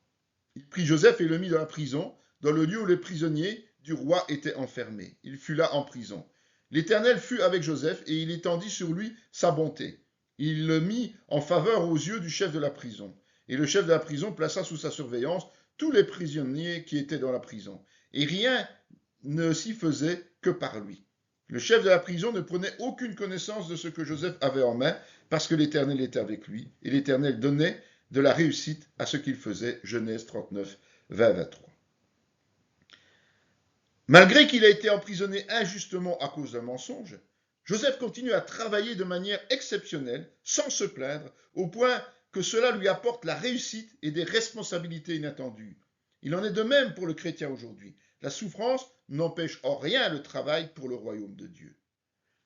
Il prit Joseph et le mit dans la prison, dans le lieu où les prisonniers du roi étaient enfermés. Il fut là en prison. L'Éternel fut avec Joseph et il étendit sur lui sa bonté. Il le mit en faveur aux yeux du chef de la prison. Et le chef de la prison plaça sous sa surveillance tous les prisonniers qui étaient dans la prison. Et rien ne s'y faisait que par lui. Le chef de la prison ne prenait aucune connaissance de ce que Joseph avait en main, parce que l'Éternel était avec lui, et l'Éternel donnait de la réussite à ce qu'il faisait. Genèse 39, 20, 23. Malgré qu'il a été emprisonné injustement à cause d'un mensonge, Joseph continue à travailler de manière exceptionnelle, sans se plaindre, au point que cela lui apporte la réussite et des responsabilités inattendues. Il en est de même pour le chrétien aujourd'hui. La souffrance n'empêche en rien le travail pour le royaume de Dieu.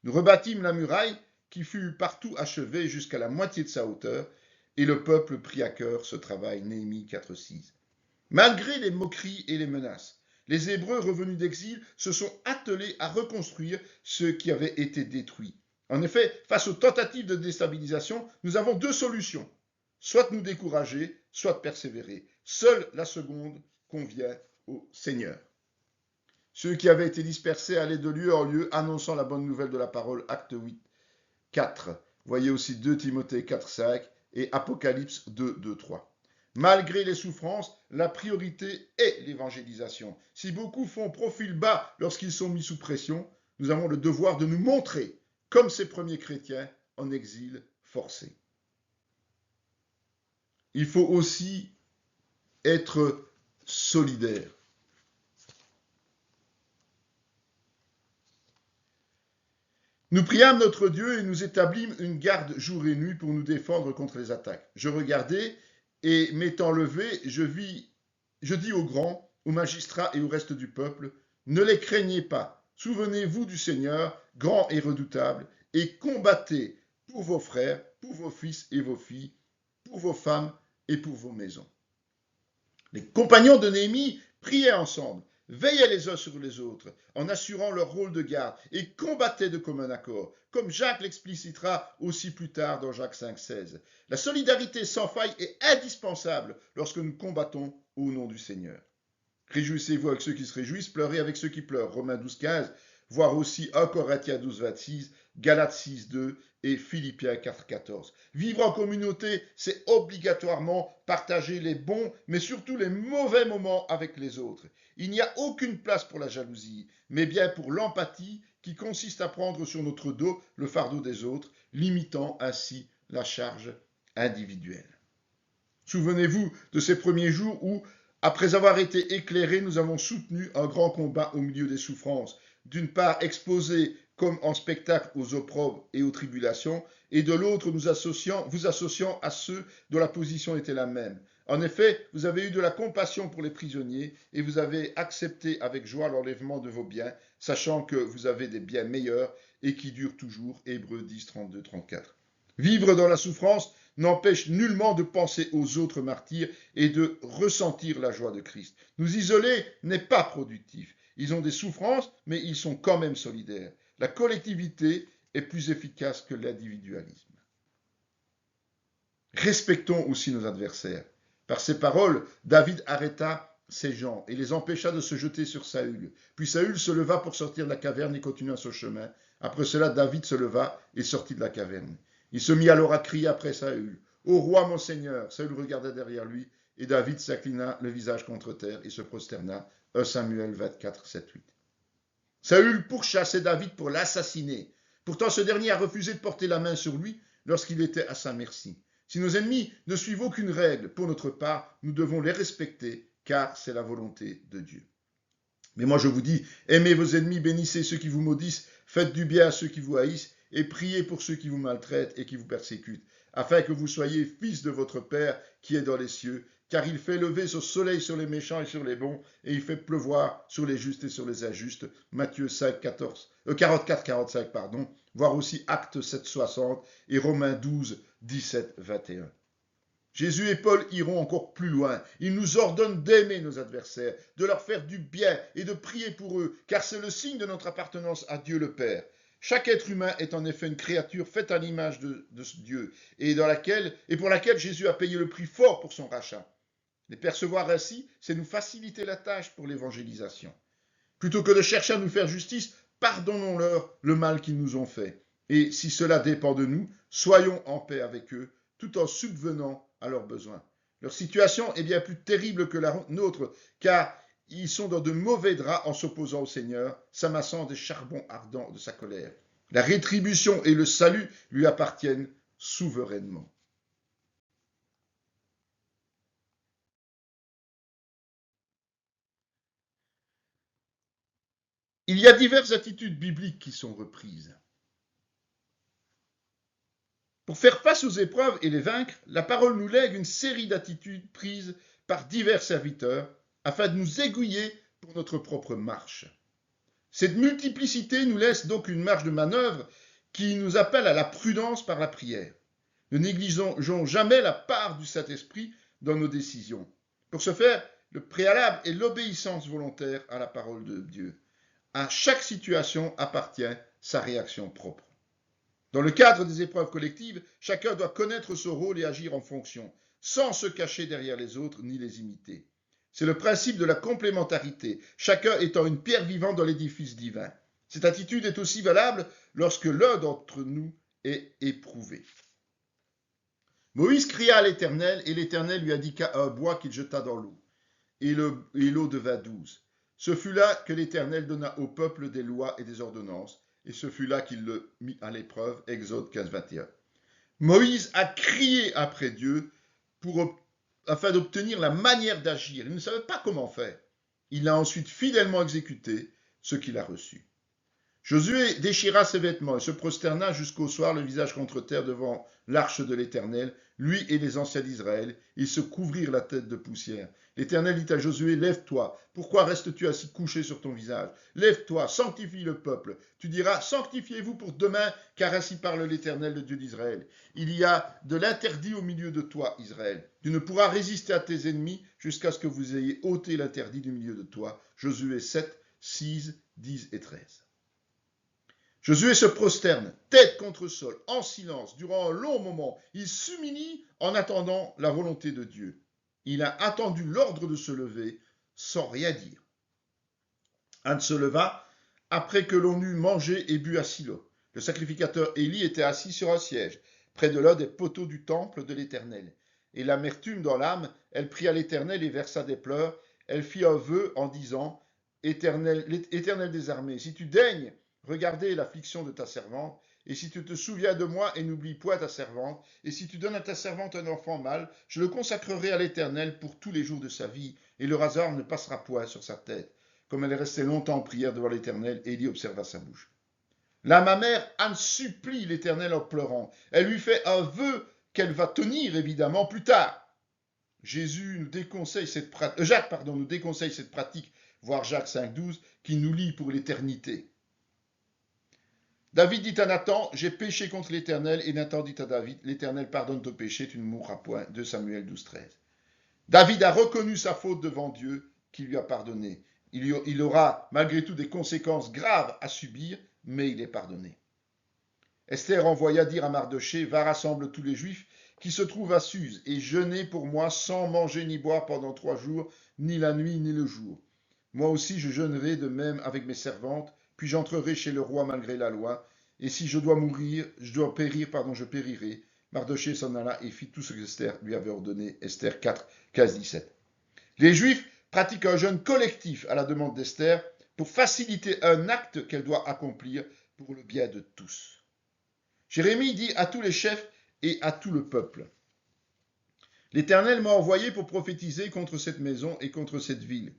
Nous rebâtîmes la muraille qui fut partout achevée jusqu'à la moitié de sa hauteur, et le peuple prit à cœur ce travail. Néhémie 4, 6. Malgré les moqueries et les menaces, les Hébreux revenus d'exil se sont attelés à reconstruire ce qui avait été détruit. En effet, face aux tentatives de déstabilisation, nous avons deux solutions. Soit nous décourager, soit persévérer. Seule la seconde convient au Seigneur. Ceux qui avaient été dispersés allaient de lieu en lieu, annonçant la bonne nouvelle de la parole. Acte 8, 4. Voyez aussi 2 Timothée 4, 5 et Apocalypse 2, 2, 3. Malgré les souffrances, la priorité est l'évangélisation. Si beaucoup font profil bas lorsqu'ils sont mis sous pression, nous avons le devoir de nous montrer comme ces premiers chrétiens en exil forcé. Il faut aussi être solidaire. Nous priâmes notre Dieu et nous établîmes une garde jour et nuit pour nous défendre contre les attaques. Je regardai et m'étant levé, je dis aux grands, aux magistrats et au reste du peuple, ne les craignez pas, souvenez-vous du Seigneur, grand et redoutable, et combattez pour vos frères, pour vos fils et vos filles, pour vos femmes et pour vos maisons. Les compagnons de Néhémie priaient ensemble, veillaient les uns sur les autres, en assurant leur rôle de garde, et combattaient de commun accord, comme Jacques l'explicitera aussi plus tard dans Jacques 5,16. La solidarité sans faille est indispensable lorsque nous combattons au nom du Seigneur. Réjouissez-vous avec ceux qui se réjouissent, pleurez avec ceux qui pleurent. Romains 12,15, voire aussi 1 Corinthiens 12,26, Galates 6,2 et Philippiens 4,14. Vivre en communauté, c'est obligatoirement partager les bons, mais surtout les mauvais moments avec les autres. Il n'y a aucune place pour la jalousie, mais bien pour l'empathie qui consiste à prendre sur notre dos le fardeau des autres, limitant ainsi la charge individuelle. Souvenez-vous de ces premiers jours où, après avoir été éclairés, nous avons soutenu un grand combat au milieu des souffrances, d'une part exposés comme en spectacle aux opprobres et aux tribulations, et de l'autre vous associant à ceux dont la position était la même. En effet, vous avez eu de la compassion pour les prisonniers et vous avez accepté avec joie l'enlèvement de vos biens, sachant que vous avez des biens meilleurs et qui durent toujours. Hébreux 10, 32, 34. Vivre dans la souffrance n'empêche nullement de penser aux autres martyrs et de ressentir la joie de Christ. Nous isoler n'est pas productif. Ils ont des souffrances, mais ils sont quand même solidaires. La collectivité est plus efficace que l'individualisme. Respectons aussi nos adversaires. Par ces paroles, David arrêta ses gens et les empêcha de se jeter sur Saül. Puis Saül se leva pour sortir de la caverne et continua son chemin. Après cela, David se leva et sortit de la caverne. Il se mit alors à crier après Saül. « Ô roi, mon Seigneur !» Saül regarda derrière lui, et David s'inclina le visage contre terre et se prosterna. 1 Samuel 24, 7, 8. Saül pourchassait David pour l'assassiner. Pourtant, ce dernier a refusé de porter la main sur lui lorsqu'il était à sa merci. Si nos ennemis ne suivent aucune règle pour notre part, nous devons les respecter, car c'est la volonté de Dieu. Mais moi je vous dis, aimez vos ennemis, bénissez ceux qui vous maudissent, faites du bien à ceux qui vous haïssent, et priez pour ceux qui vous maltraitent et qui vous persécutent, afin que vous soyez fils de votre Père qui est dans les cieux, car il fait lever son soleil sur les méchants et sur les bons, et il fait pleuvoir sur les justes et sur les injustes. Matthieu 5, 44, 45, voire aussi Actes 7, 60 et Romains 12, 17, 21. Jésus et Paul iront encore plus loin. Ils nous ordonnent d'aimer nos adversaires, de leur faire du bien et de prier pour eux, car c'est le signe de notre appartenance à Dieu le Père. Chaque être humain est en effet une créature faite à l'image de Dieu et pour laquelle Jésus a payé le prix fort pour son rachat. Les percevoir ainsi, c'est nous faciliter la tâche pour l'évangélisation. Plutôt que de chercher à nous faire justice, pardonnons-leur le mal qu'ils nous ont fait. Et si cela dépend de nous, soyons en paix avec eux, tout en subvenant à leurs besoins. Leur situation est bien plus terrible que la nôtre, car ils sont dans de mauvais draps en s'opposant au Seigneur, s'amassant des charbons ardents de sa colère. La rétribution et le salut lui appartiennent souverainement. Il y a diverses attitudes bibliques qui sont reprises. Pour faire face aux épreuves et les vaincre, la parole nous lègue une série d'attitudes prises par divers serviteurs afin de nous aiguiller pour notre propre marche. Cette multiplicité nous laisse donc une marge de manœuvre qui nous appelle à la prudence par la prière. Ne négligeons jamais la part du Saint-Esprit dans nos décisions. Pour ce faire, le préalable est l'obéissance volontaire à la parole de Dieu. À chaque situation appartient sa réaction propre. Dans le cadre des épreuves collectives, chacun doit connaître son rôle et agir en fonction, sans se cacher derrière les autres ni les imiter. C'est le principe de la complémentarité, chacun étant une pierre vivante dans l'édifice divin. Cette attitude est aussi valable lorsque l'un d'entre nous est éprouvé. Moïse cria à l'Éternel, et l'Éternel lui indiqua un bois qu'il jeta dans l'eau, et l'eau devint douce. Ce fut là que l'Éternel donna au peuple des lois et des ordonnances, et ce fut là qu'il le mit à l'épreuve. Exode 15, 21. Moïse a crié après Dieu afin d'obtenir la manière d'agir. Il ne savait pas comment faire. Il a ensuite fidèlement exécuté ce qu'il a reçu. Josué déchira ses vêtements et se prosterna jusqu'au soir, le visage contre terre, devant l'arche de l'Éternel. Lui et les anciens d'Israël, ils se couvrirent la tête de poussière. L'Éternel dit à Josué, lève-toi. Pourquoi restes-tu assis couché sur ton visage? Lève-toi, sanctifie le peuple. Tu diras, sanctifiez-vous pour demain, car ainsi parle l'Éternel, le Dieu d'Israël. Il y a de l'interdit au milieu de toi, Israël. Tu ne pourras résister à tes ennemis jusqu'à ce que vous ayez ôté l'interdit du milieu de toi. Josué 7, 6, 10 et 13. Josué se prosterne, tête contre sol, en silence, durant un long moment. Il s'humilie en attendant la volonté de Dieu. Il a attendu l'ordre de se lever sans rien dire. Anne se leva après que l'on eut mangé et bu à Silo. Le sacrificateur Élie était assis sur un siège, près de l'un des poteaux du temple de l'Éternel. Et l'amertume dans l'âme, elle pria l'Éternel et versa des pleurs. Elle fit un vœu en disant, Éternel des armées, si tu daignes regarder l'affliction de ta servante, et si tu te souviens de moi et n'oublie point ta servante, et si tu donnes à ta servante un enfant mâle, je le consacrerai à l'Éternel pour tous les jours de sa vie, et le hasard ne passera point sur sa tête. Comme elle est restée longtemps en prière devant l'Éternel, Élie observa sa bouche. Là, ma mère, Anne supplie l'Éternel en pleurant. Elle lui fait un vœu qu'elle va tenir, évidemment, plus tard. Jacques nous déconseille cette pratique, voire Jacques 5,12, qui nous lie pour l'éternité. David dit à Nathan, j'ai péché contre l'Éternel, et Nathan dit à David, l'Éternel pardonne ton péché, tu ne mourras point. 2 Samuel 12, 13. David a reconnu sa faute devant Dieu, qui lui a pardonné. Il aura malgré tout des conséquences graves à subir, mais il est pardonné. Esther envoya dire à Mardochée, va rassemble tous les Juifs qui se trouvent à Suse, et jeûnez pour moi sans manger ni boire pendant 3 jours, ni la nuit ni le jour. Moi aussi je jeûnerai de même avec mes servantes, puis j'entrerai chez le roi malgré la loi, et si je dois périr, je périrai. Mardochée s'en alla et fit tout ce que Esther lui avait ordonné. Esther 4, 15, 17. Les Juifs pratiquent un jeûne collectif à la demande d'Esther pour faciliter un acte qu'elle doit accomplir pour le bien de tous. Jérémie dit à tous les chefs et à tout le peuple, l'Éternel m'a envoyé pour prophétiser contre cette maison et contre cette ville,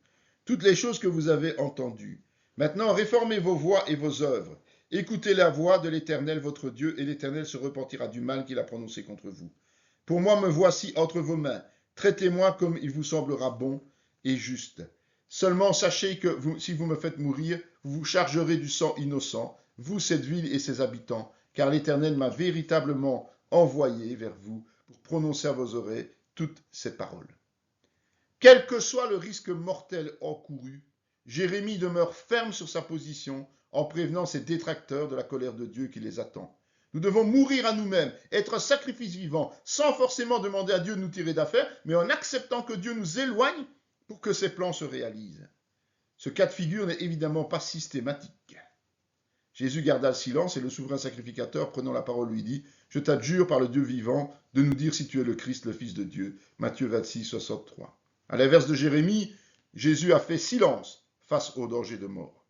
toutes les choses que vous avez entendues. Maintenant, réformez vos voies et vos œuvres. Écoutez la voix de l'Éternel votre Dieu, et l'Éternel se repentira du mal qu'il a prononcé contre vous. Pour moi, me voici entre vos mains. Traitez-moi comme il vous semblera bon et juste. Seulement sachez que si vous me faites mourir, vous vous chargerez du sang innocent, vous, cette ville et ses habitants, car l'Éternel m'a véritablement envoyé vers vous pour prononcer à vos oreilles toutes ces paroles. Quel que soit le risque mortel encouru, Jérémie demeure ferme sur sa position en prévenant ses détracteurs de la colère de Dieu qui les attend. Nous devons mourir à nous-mêmes, être un sacrifice vivant, sans forcément demander à Dieu de nous tirer d'affaire, mais en acceptant que Dieu nous éloigne pour que ses plans se réalisent. Ce cas de figure n'est évidemment pas systématique. Jésus garda le silence et le souverain sacrificateur, prenant la parole, lui dit « Je t'adjure par le Dieu vivant de nous dire si tu es le Christ, le Fils de Dieu. » Matthieu 26, 63. À l'inverse de Jérémie, Jésus a fait silence face au danger de mort.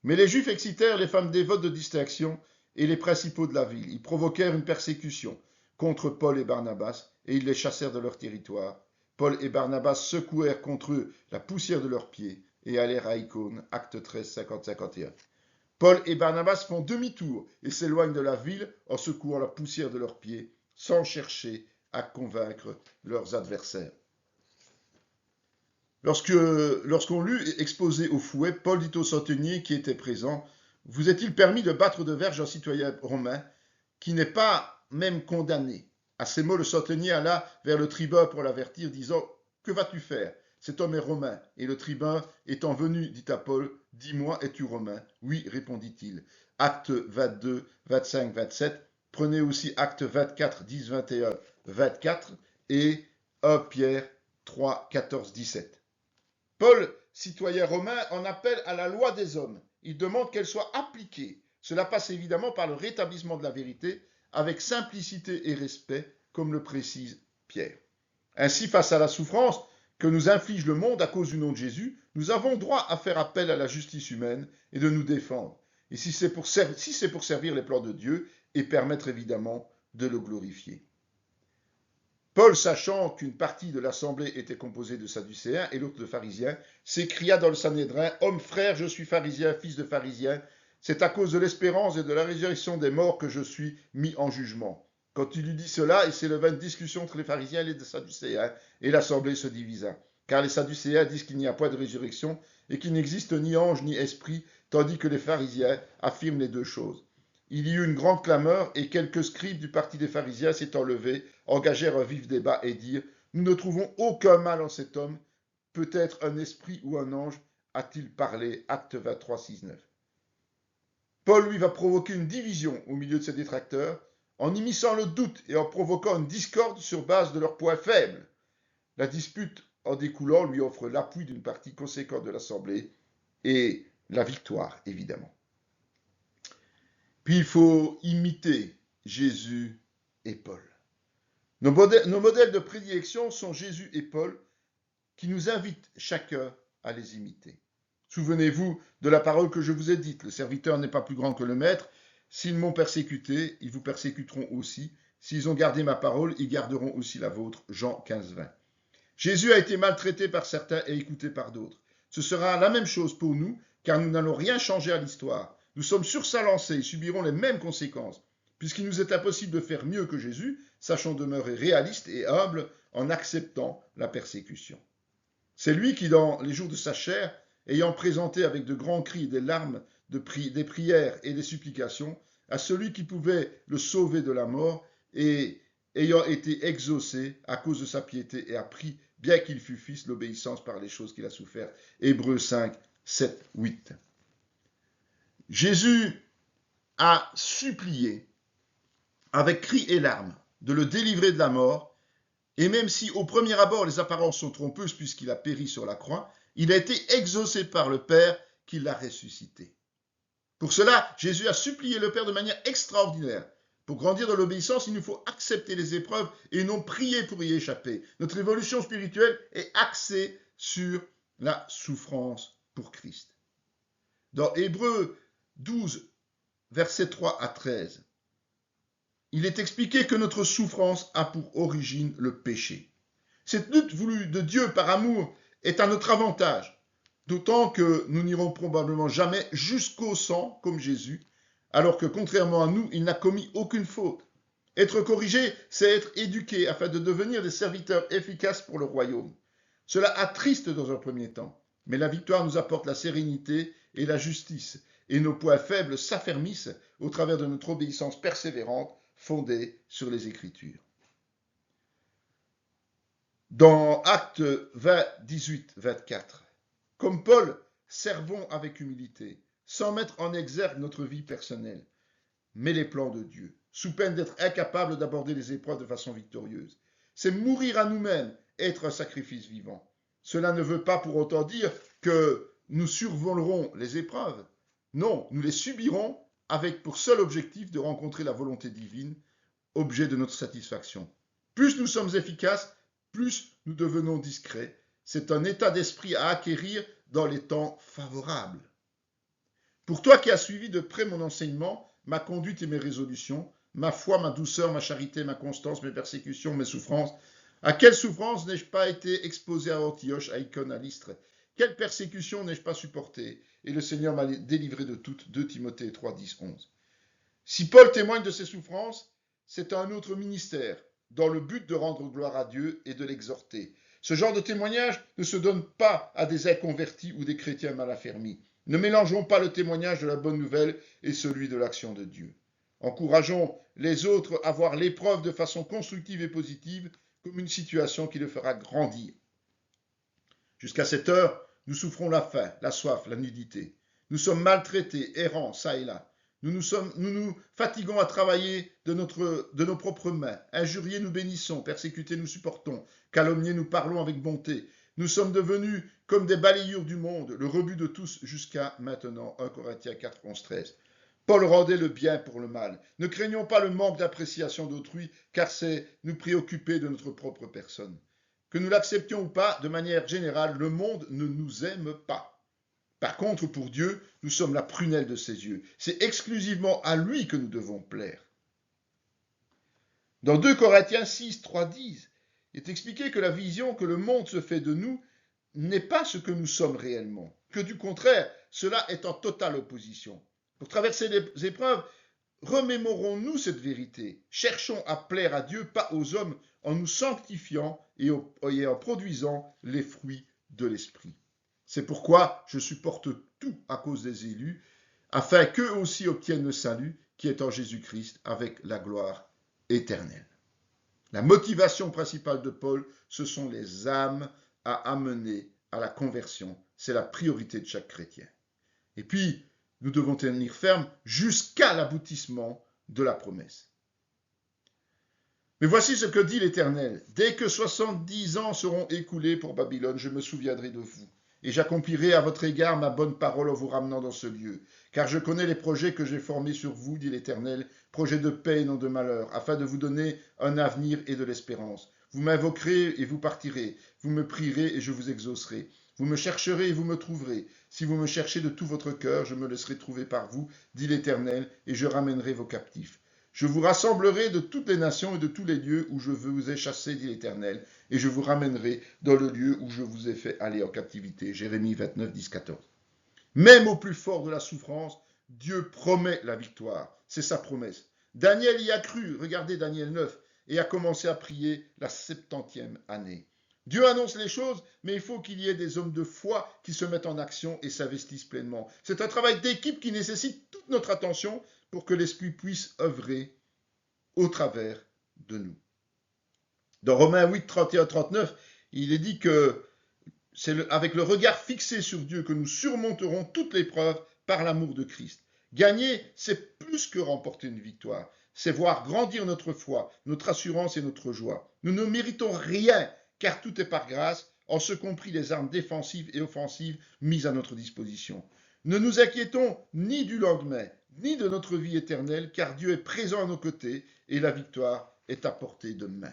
Mais les Juifs excitèrent les femmes dévotes de distinction et les principaux de la ville. Ils provoquèrent une persécution contre Paul et Barnabas et ils les chassèrent de leur territoire. Paul et Barnabas secouèrent contre eux la poussière de leurs pieds et allèrent à Icône, acte 13, 50-51. Paul et Barnabas font demi-tour et s'éloignent de la ville en secouant la poussière de leurs pieds sans chercher à convaincre leurs adversaires. Lorsqu'on l'eut exposé au fouet, Paul dit au centenier qui était présent, « Vous est-il permis de battre de verge un citoyen romain qui n'est pas même condamné ?» À ces mots, le centenier alla vers le tribun pour l'avertir, disant, « Que vas-tu faire? Cet homme est romain. » Et le tribun étant venu, dit à Paul, « Dis-moi, es-tu romain? » Oui, répondit-il. Acte 22, 25, 27. Prenez aussi acte 24, 10, 21, 24 et 1 Pierre 3, 14, 17. Paul, citoyen romain, en appelle à la loi des hommes. Il demande qu'elle soit appliquée. Cela passe évidemment par le rétablissement de la vérité avec simplicité et respect, comme le précise Pierre. Ainsi, face à la souffrance que nous inflige le monde à cause du nom de Jésus, nous avons droit à faire appel à la justice humaine et de nous défendre. Et si c'est pour servir les plans de Dieu et permettre évidemment de le glorifier. Paul, sachant qu'une partie de l'assemblée était composée de sadducéens et l'autre de pharisiens, s'écria dans le Sanhédrin, « Homme frère, je suis pharisien, fils de pharisien. C'est à cause de l'espérance et de la résurrection des morts que je suis mis en jugement. » Quand il eut dit cela, il s'éleva une discussion entre les pharisiens et les sadducéens, et l'assemblée se divisa. Car les sadducéens disent qu'il n'y a point de résurrection et qu'il n'existe ni ange ni esprit, tandis que les pharisiens affirment les deux choses. Il y eut une grande clameur, et quelques scribes du parti des pharisiens s'étant levés, engagèrent un vif débat et dirent « Nous ne trouvons aucun mal en cet homme, peut-être un esprit ou un ange a-t-il parlé ?» Acte 23, 6-9. Paul, lui, va provoquer une division au milieu de ses détracteurs, en immisçant le doute et en provoquant une discorde sur base de leurs points faibles. La dispute en découlant lui offre l'appui d'une partie conséquente de l'Assemblée et la victoire, évidemment. Puis il faut imiter Jésus et Paul. Nos modèles de prédilection sont Jésus et Paul qui nous invitent chacun à les imiter. Souvenez-vous de la parole que je vous ai dite, le serviteur n'est pas plus grand que le maître. S'ils m'ont persécuté, ils vous persécuteront aussi. S'ils ont gardé ma parole, ils garderont aussi la vôtre. Jean 15, 20. Jésus a été maltraité par certains et écouté par d'autres. Ce sera la même chose pour nous, car nous n'allons rien changer à l'histoire. Nous sommes sur sa lancée et subirons les mêmes conséquences. Puisqu'il nous est impossible de faire mieux que Jésus, sachons demeurer réalistes et humbles en acceptant la persécution. C'est lui qui, dans les jours de sa chair, ayant présenté avec de grands cris et des larmes des prières et des supplications à celui qui pouvait le sauver de la mort et ayant été exaucé à cause de sa piété et a pris, bien qu'il fût fils, l'obéissance par les choses qu'il a souffert. Hébreux 5, 7, 8. Jésus a supplié avec cris et larmes de le délivrer de la mort, et même si au premier abord les apparences sont trompeuses puisqu'il a péri sur la croix, il a été exaucé par le Père qui l'a ressuscité. Pour cela, Jésus a supplié le Père de manière extraordinaire. Pour grandir dans l'obéissance, il nous faut accepter les épreuves et non prier pour y échapper. Notre évolution spirituelle est axée sur la souffrance pour Christ. Dans Hébreux 12, versets 3 à 13, il est expliqué que notre souffrance a pour origine le péché. Cette lutte voulue de Dieu par amour est à notre avantage, d'autant que nous n'irons probablement jamais jusqu'au sang comme Jésus, alors que contrairement à nous, il n'a commis aucune faute. Être corrigé, c'est être éduqué afin de devenir des serviteurs efficaces pour le royaume. Cela attriste dans un premier temps, mais la victoire nous apporte la sérénité et la justice, et nos points faibles s'affermissent au travers de notre obéissance persévérante fondée sur les Écritures. Dans Actes 20, 18, 24, comme Paul, servons avec humilité, sans mettre en exergue notre vie personnelle, mais les plans de Dieu, sous peine d'être incapables d'aborder les épreuves de façon victorieuse. C'est mourir à nous-mêmes, être un sacrifice vivant. Cela ne veut pas pour autant dire que nous survolerons les épreuves. Non, nous les subirons avec pour seul objectif de rencontrer la volonté divine, objet de notre satisfaction. Plus nous sommes efficaces, plus nous devenons discrets. C'est un état d'esprit à acquérir dans les temps favorables. Pour toi qui as suivi de près mon enseignement, ma conduite et mes résolutions, ma foi, ma douceur, ma charité, ma constance, mes persécutions, mes souffrances, à quelle souffrance n'ai-je pas été exposé à Antioche, à Icône, à Lystre? Quelle persécution n'ai-je pas supportée? Et le Seigneur m'a délivré de toutes. 2 Timothée 3, 10, 11. Si Paul témoigne de ses souffrances, c'est un autre ministère, dans le but de rendre gloire à Dieu et de l'exhorter. Ce genre de témoignage ne se donne pas à des inconvertis ou des chrétiens mal affermis. Ne mélangeons pas le témoignage de la bonne nouvelle et celui de l'action de Dieu. Encourageons les autres à voir l'épreuve de façon constructive et positive comme une situation qui le fera grandir. Jusqu'à cette heure, nous souffrons la faim, la soif, la nudité. Nous sommes maltraités, errants, ça et là. Nous nous fatiguons à travailler de nos propres mains. Injuriés, nous bénissons. Persécutés, nous supportons. Calomniés, nous parlons avec bonté. Nous sommes devenus comme des balayures du monde, le rebut de tous jusqu'à maintenant. 1 Corinthiens 4, 11, 13. Paul rendait le bien pour le mal. Ne craignons pas le manque d'appréciation d'autrui, car c'est nous préoccuper de notre propre personne. Que nous l'acceptions ou pas, de manière générale, le monde ne nous aime pas. Par contre, pour Dieu, nous sommes la prunelle de ses yeux. C'est exclusivement à lui que nous devons plaire. Dans 2 Corinthiens 6, 3, 10, il est expliqué que la vision que le monde se fait de nous n'est pas ce que nous sommes réellement, que du contraire, cela est en totale opposition. Pour traverser les épreuves, remémorons-nous cette vérité. Cherchons à plaire à Dieu, pas aux hommes, en nous sanctifiant et en produisant les fruits de l'esprit. C'est pourquoi je supporte tout à cause des élus, afin qu'eux aussi obtiennent le salut qui est en Jésus-Christ avec la gloire éternelle. La motivation principale de Paul, ce sont les âmes à amener à la conversion. C'est la priorité de chaque chrétien. Et puis, nous devons tenir ferme jusqu'à l'aboutissement de la promesse. Mais voici ce que dit l'Éternel. Dès que 70 ans seront écoulés pour Babylone, je me souviendrai de vous. Et j'accomplirai à votre égard ma bonne parole en vous ramenant dans ce lieu. Car je connais les projets que j'ai formés sur vous, dit l'Éternel, projets de paix et non de malheur, afin de vous donner un avenir et de l'espérance. Vous m'invoquerez et vous partirez. Vous me prierez et je vous exaucerai. Vous me chercherez et vous me trouverez. Si vous me cherchez de tout votre cœur, je me laisserai trouver par vous, dit l'Éternel, et je ramènerai vos captifs. Je vous rassemblerai de toutes les nations et de tous les lieux où je vous ai chassés, dit l'Éternel, et je vous ramènerai dans le lieu où je vous ai fait aller en captivité. Jérémie 29, 10, 14. Même au plus fort de la souffrance, Dieu promet la victoire. C'est sa promesse. Daniel y a cru, regardez Daniel 9, et a commencé à prier la 70e année. Dieu annonce les choses, mais il faut qu'il y ait des hommes de foi qui se mettent en action et s'investissent pleinement. C'est un travail d'équipe qui nécessite toute notre attention pour que l'Esprit puisse œuvrer au travers de nous. Dans Romains 8, 31, 39, il est dit que c'est avec le regard fixé sur Dieu que nous surmonterons toute l'épreuve par l'amour de Christ. Gagner, c'est plus que remporter une victoire. C'est voir grandir notre foi, notre assurance et notre joie. Nous ne méritons rien, car tout est par grâce, en ce compris les armes défensives et offensives mises à notre disposition. Ne nous inquiétons ni du lendemain, ni de notre vie éternelle, car Dieu est présent à nos côtés et la victoire est à portée de main.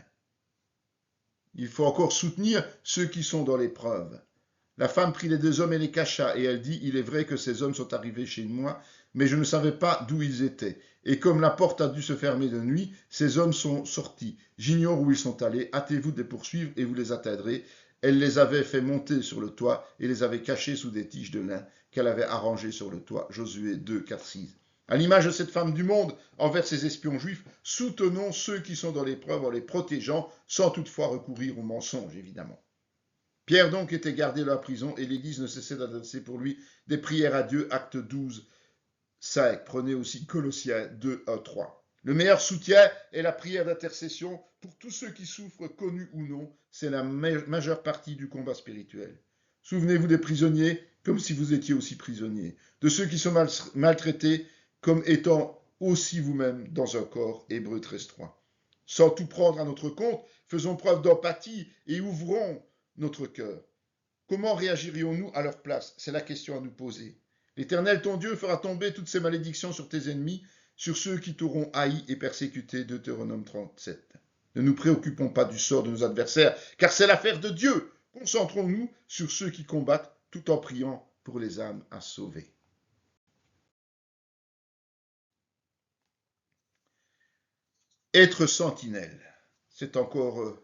Il faut encore soutenir ceux qui sont dans l'épreuve. La femme prit les 2 hommes et les cacha, et elle dit, il est vrai que ces hommes sont arrivés chez moi, mais je ne savais pas d'où ils étaient. Et comme la porte a dû se fermer de nuit, ces hommes sont sortis. J'ignore où ils sont allés, hâtez-vous de les poursuivre et vous les atteindrez. Elle les avait fait monter sur le toit et les avait cachés sous des tiges de lin qu'elle avait arrangées sur le toit. Josué 2, 4, 6. À l'image de cette femme du monde envers ces espions juifs, soutenons ceux qui sont dans l'épreuve en les protégeant, sans toutefois recourir au mensonge, évidemment. Pierre donc était gardé dans la prison et l'Église ne cessait d'adresser pour lui des prières à Dieu, acte 12, 5. Prenez aussi Colossiens 2, 1, 3. Le meilleur soutien est la prière d'intercession pour tous ceux qui souffrent, connus ou non. C'est la majeure partie du combat spirituel. Souvenez-vous des prisonniers comme si vous étiez aussi prisonniers, de ceux qui sont maltraités comme étant aussi vous-même dans un corps. Hébreux 13, 3. Sans tout prendre à notre compte, faisons preuve d'empathie et ouvrons notre cœur. Comment réagirions-nous à leur place? C'est la question à nous poser. L'Éternel, ton Dieu, fera tomber toutes ces malédictions sur tes ennemis, sur ceux qui t'auront haï et persécuté. Deutéronome 37. Ne nous préoccupons pas du sort de nos adversaires, car c'est l'affaire de Dieu. Concentrons-nous sur ceux qui combattent tout en priant pour les âmes à sauver. Être sentinelle, c'est encore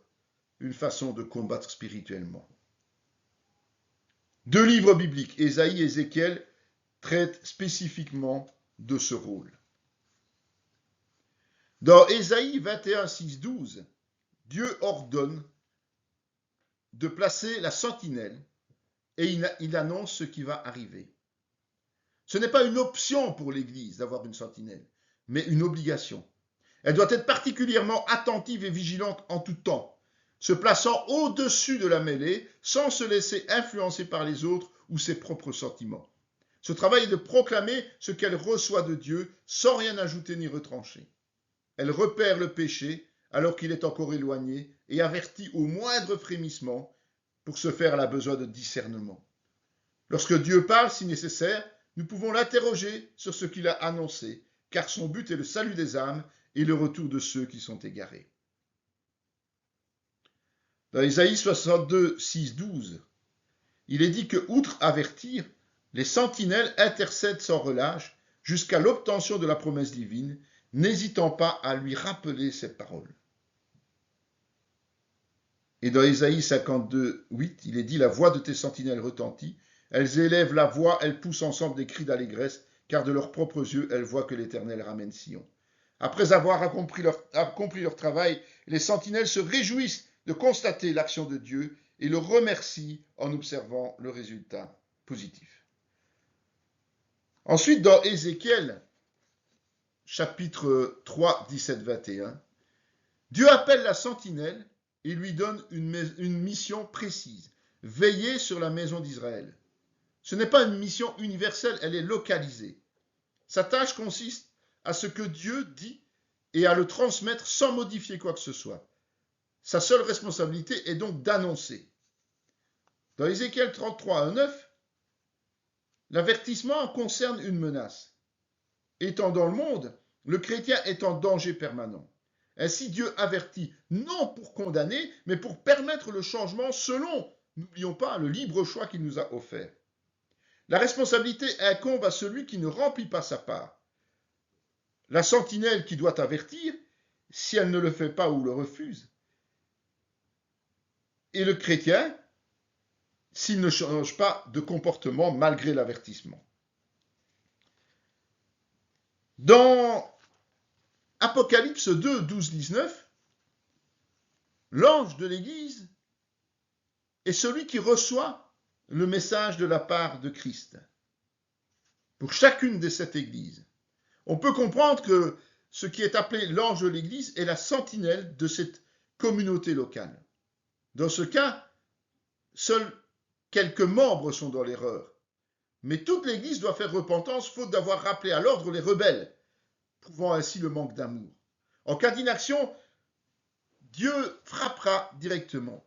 une façon de combattre spirituellement. 2 livres bibliques, Ésaïe et Ézéchiel, traitent spécifiquement de ce rôle. Dans Ésaïe 21, 6, 12, Dieu ordonne de placer la sentinelle et il annonce ce qui va arriver. Ce n'est pas une option pour l'Église d'avoir une sentinelle, mais une obligation. Elle doit être particulièrement attentive et vigilante en tout temps, se plaçant au-dessus de la mêlée sans se laisser influencer par les autres ou ses propres sentiments. Ce travail est de proclamer ce qu'elle reçoit de Dieu sans rien ajouter ni retrancher. Elle repère le péché alors qu'il est encore éloigné et avertit au moindre frémissement Pour ce faire, elle a besoin de discernement. Lorsque Dieu parle, si nécessaire, nous pouvons l'interroger sur ce qu'il a annoncé, car son but est le salut des âmes et le retour de ceux qui sont égarés. Dans Ésaïe 62, 6, 12, il est dit que, outre avertir, les sentinelles intercèdent sans relâche jusqu'à l'obtention de la promesse divine, n'hésitant pas à lui rappeler ces paroles. Et dans Ésaïe 52, 8, il est dit « La voix de tes sentinelles retentit, elles élèvent la voix, elles poussent ensemble des cris d'allégresse, car de leurs propres yeux, elles voient que l'Éternel ramène Sion. » Après avoir accompli leur travail, les sentinelles se réjouissent de constater l'action de Dieu et le remercient en observant le résultat positif. Ensuite, dans Ézéchiel, chapitre 3, 17, 21, Dieu appelle la sentinelle et lui donne une mission précise, veiller sur la maison d'Israël. Ce n'est pas une mission universelle, elle est localisée. Sa tâche consiste à ce que Dieu dit et à le transmettre sans modifier quoi que ce soit. Sa seule responsabilité est donc d'annoncer. Dans Ézéchiel 33, 1, 9, l'avertissement concerne une menace. Étant dans le monde, le chrétien est en danger permanent. Ainsi, Dieu avertit, non pour condamner, mais pour permettre le changement selon, n'oublions pas, le libre choix qu'il nous a offert. La responsabilité incombe à celui qui ne remplit pas sa part. La sentinelle qui doit avertir, si elle ne le fait pas ou le refuse, et le chrétien, s'il ne change pas de comportement malgré l'avertissement. Dans Apocalypse 2, 12, 19, l'ange de l'Église est celui qui reçoit le message de la part de Christ. Pour chacune de cette Église, on peut comprendre que ce qui est appelé l'ange de l'Église est la sentinelle de cette communauté locale. Dans ce cas, seuls quelques membres sont dans l'erreur. Mais toute l'Église doit faire repentance faute d'avoir rappelé à l'ordre les rebelles, prouvant ainsi le manque d'amour. En cas d'inaction, Dieu frappera directement.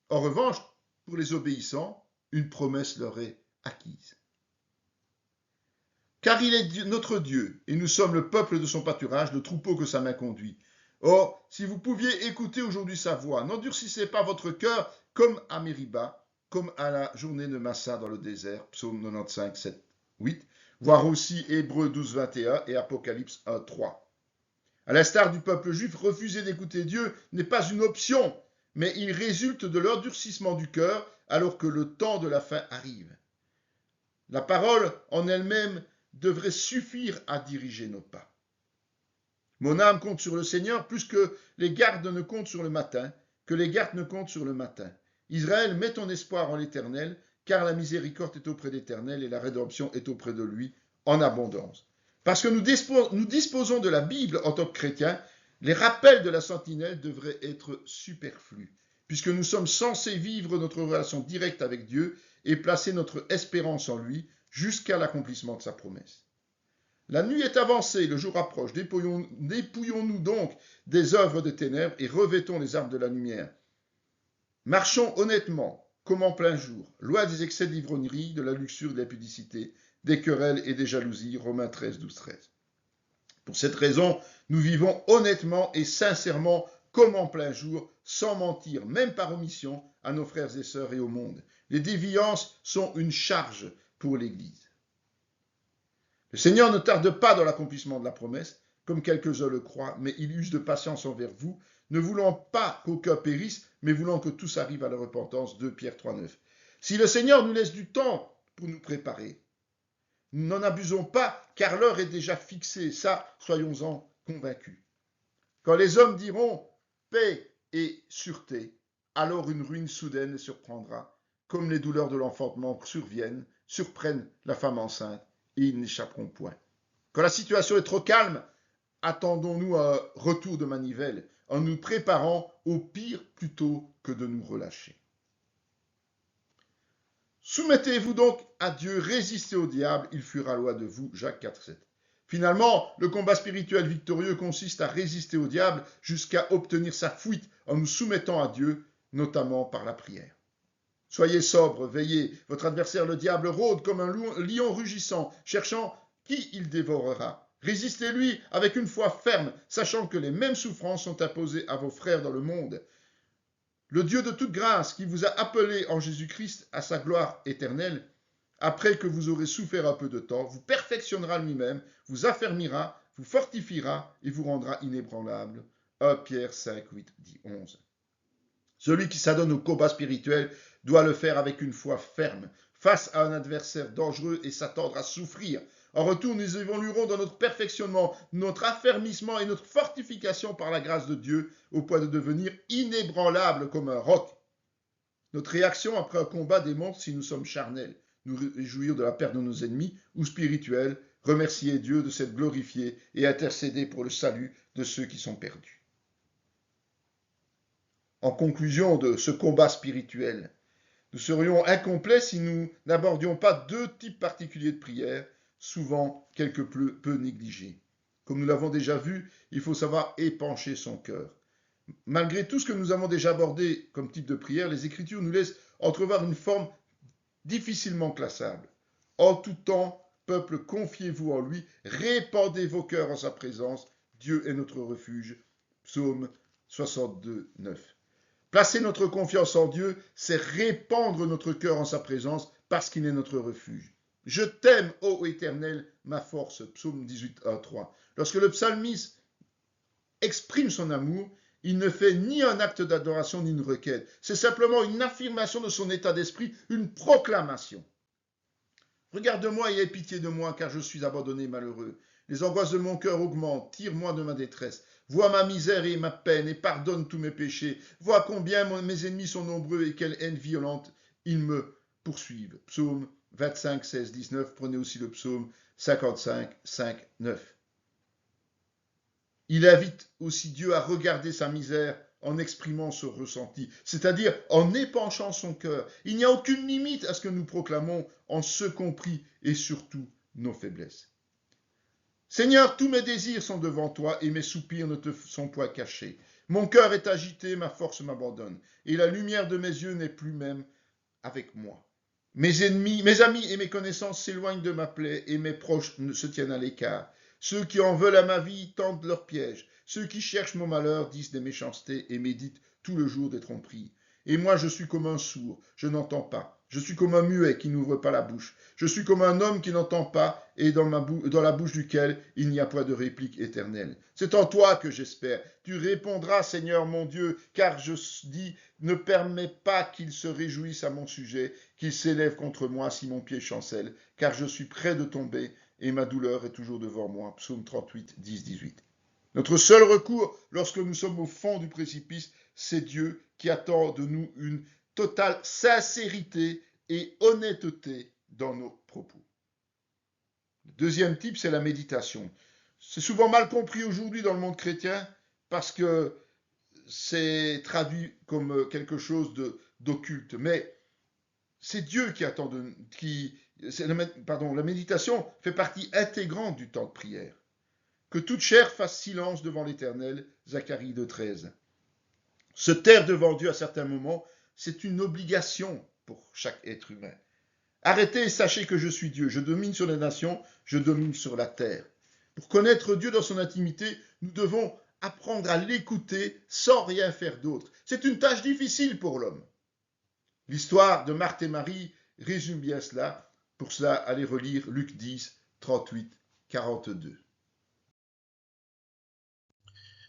En revanche, pour les obéissants, une promesse leur est acquise. Car il est notre Dieu, et nous sommes le peuple de son pâturage, le troupeau que sa main conduit. Or, si vous pouviez écouter aujourd'hui sa voix, n'endurcissez pas votre cœur comme à Mériba, comme à la journée de Massa dans le désert, psaume 95, 7, 8, voire aussi Hébreux 12, 21 et Apocalypse 1, 3. À l'instar du peuple juif, refuser d'écouter Dieu n'est pas une option, mais il résulte de l'endurcissement du cœur alors que le temps de la fin arrive. La parole en elle-même devrait suffire à diriger nos pas. Mon âme compte sur le Seigneur plus que les gardes ne comptent sur le matin, que les gardes ne comptent sur le matin. Israël, mets ton espoir en l'Éternel, car la miséricorde est auprès de l'Éternel et la rédemption est auprès de lui en abondance. Parce que nous disposons de la Bible en tant que chrétiens, les rappels de la sentinelle devraient être superflus, puisque nous sommes censés vivre notre relation directe avec Dieu et placer notre espérance en lui jusqu'à l'accomplissement de sa promesse. La nuit est avancée, le jour approche. Dépouillons-nous donc des œuvres des ténèbres et revêtons les armes de la lumière. Marchons honnêtement, comme en plein jour, loin des excès d'ivrognerie, de la luxure, de l'impudicité, des querelles et des jalousies. Romains 13, 12, 13. Pour cette raison, nous vivons honnêtement et sincèrement, comme en plein jour, sans mentir, même par omission, à nos frères et sœurs et au monde. Les déviances sont une charge pour l'Église. Le Seigneur ne tarde pas dans l'accomplissement de la promesse, comme quelques-uns le croient, mais il use de patience envers vous, ne voulant pas qu'aucun périsse, mais voulant que tous arrivent à la repentance. 2 Pierre 3, 9. Si le Seigneur nous laisse du temps pour nous préparer, nous n'en abusons pas, car l'heure est déjà fixée, ça, soyons-en convaincus. Quand les hommes diront paix et sûreté, alors une ruine soudaine les surprendra, comme les douleurs de l'enfantement surprennent la femme enceinte, et ils n'échapperont point. Quand la situation est trop calme, attendons-nous un retour de manivelle, en nous préparant au pire plutôt que de nous relâcher. Soumettez-vous donc à Dieu, résistez au diable, il fuira loin de vous. Jacques 4, 7. Finalement, le combat spirituel victorieux consiste à résister au diable jusqu'à obtenir sa fuite en nous soumettant à Dieu, notamment par la prière. Soyez sobre, veillez. Votre adversaire, le diable, rôde comme un lion rugissant, cherchant qui il dévorera. Résistez-lui avec une foi ferme, sachant que les mêmes souffrances sont imposées à vos frères dans le monde. Le Dieu de toute grâce, qui vous a appelé en Jésus-Christ à sa gloire éternelle, après que vous aurez souffert un peu de temps, vous perfectionnera lui-même, vous affermira, vous fortifiera et vous rendra inébranlable. 1 Pierre 5, 8, 10, 11. Celui qui s'adonne au combat spirituel doit le faire avec une foi ferme, face à un adversaire dangereux et s'attendre à souffrir. En retour, nous évoluerons dans notre perfectionnement, notre affermissement et notre fortification par la grâce de Dieu, au point de devenir inébranlables comme un roc. Notre réaction après un combat démontre si nous sommes charnels, nous réjouir de la perte de nos ennemis, ou spirituels, remercier Dieu de s'être glorifié et intercéder pour le salut de ceux qui sont perdus. En conclusion de ce combat spirituel, nous serions incomplets si nous n'abordions pas deux types particuliers de prières, souvent quelque peu négligés. Comme nous l'avons déjà vu, il faut savoir épancher son cœur. Malgré tout ce que nous avons déjà abordé comme type de prière, les Écritures nous laissent entrevoir une forme difficilement classable. En tout temps, peuple, confiez-vous en lui, répandez vos cœurs en sa présence, Dieu est notre refuge. Psaume 62, 9. Placer notre confiance en Dieu, c'est répandre notre cœur en sa présence parce qu'il est notre refuge. Je t'aime, ô Éternel, ma force. Psaume 18, 1, 3. Lorsque le psalmiste exprime son amour, il ne fait ni un acte d'adoration ni une requête. C'est simplement une affirmation de son état d'esprit, une proclamation. Regarde-moi et aie pitié de moi, car je suis abandonné malheureux. Les angoisses de mon cœur augmentent, tire-moi de ma détresse. Vois ma misère et ma peine, et pardonne tous mes péchés. Vois combien mes ennemis sont nombreux et quelle haine violente ils me poursuivent. Psaume 25, 16, 19. Prenez aussi le psaume 55, 5, 9. Il invite aussi Dieu à regarder sa misère en exprimant ce ressenti, c'est-à-dire en épanchant son cœur. Il n'y a aucune limite à ce que nous proclamons en ce compris et surtout nos faiblesses. Seigneur, tous mes désirs sont devant toi et mes soupirs ne te sont point cachés. Mon cœur est agité, ma force m'abandonne et la lumière de mes yeux n'est plus même avec moi. Mes ennemis, mes amis et mes connaissances s'éloignent de ma plaie et mes proches se tiennent à l'écart. Ceux qui en veulent à ma vie tendent leurs pièges. Ceux qui cherchent mon malheur disent des méchancetés et méditent tout le jour des tromperies. Et moi, je suis comme un sourd, je n'entends pas. Je suis comme un muet qui n'ouvre pas la bouche. Je suis comme un homme qui n'entend pas et dans la bouche duquel il n'y a point de réplique éternelle. C'est en toi que j'espère. Tu répondras, Seigneur mon Dieu, car je dis, ne permets pas qu'il se réjouisse à mon sujet, qu'il s'élève contre moi si mon pied chancelle, car je suis près de tomber et ma douleur est toujours devant moi. Psaume 38, 10, 18. Notre seul recours lorsque nous sommes au fond du précipice, c'est Dieu qui attend de nous une totale sincérité et honnêteté dans nos propos. Le deuxième type, c'est la méditation. C'est souvent mal compris aujourd'hui dans le monde chrétien parce que c'est traduit comme quelque chose d'occulte. Mais c'est Dieu qui attend la méditation fait partie intégrante du temps de prière. Que toute chair fasse silence devant l'Éternel, Zacharie 2,13. Se taire devant Dieu à certains moments, c'est une obligation pour chaque être humain. Arrêtez et sachez que je suis Dieu. Je domine sur les nations, je domine sur la terre. Pour connaître Dieu dans son intimité, nous devons apprendre à l'écouter sans rien faire d'autre. C'est une tâche difficile pour l'homme. L'histoire de Marthe et Marie résume bien cela. Pour cela, allez relire Luc 10, 38, 42.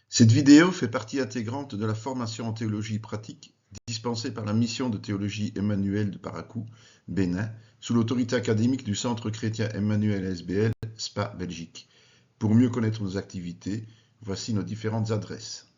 Cette vidéo fait partie intégrante de la formation en théologie pratique dispensée par la mission de théologie Emmanuel de Parakou, Bénin, sous l'autorité académique du Centre chrétien Emmanuel SBL, Spa, Belgique. Pour mieux connaître nos activités, voici nos différentes adresses.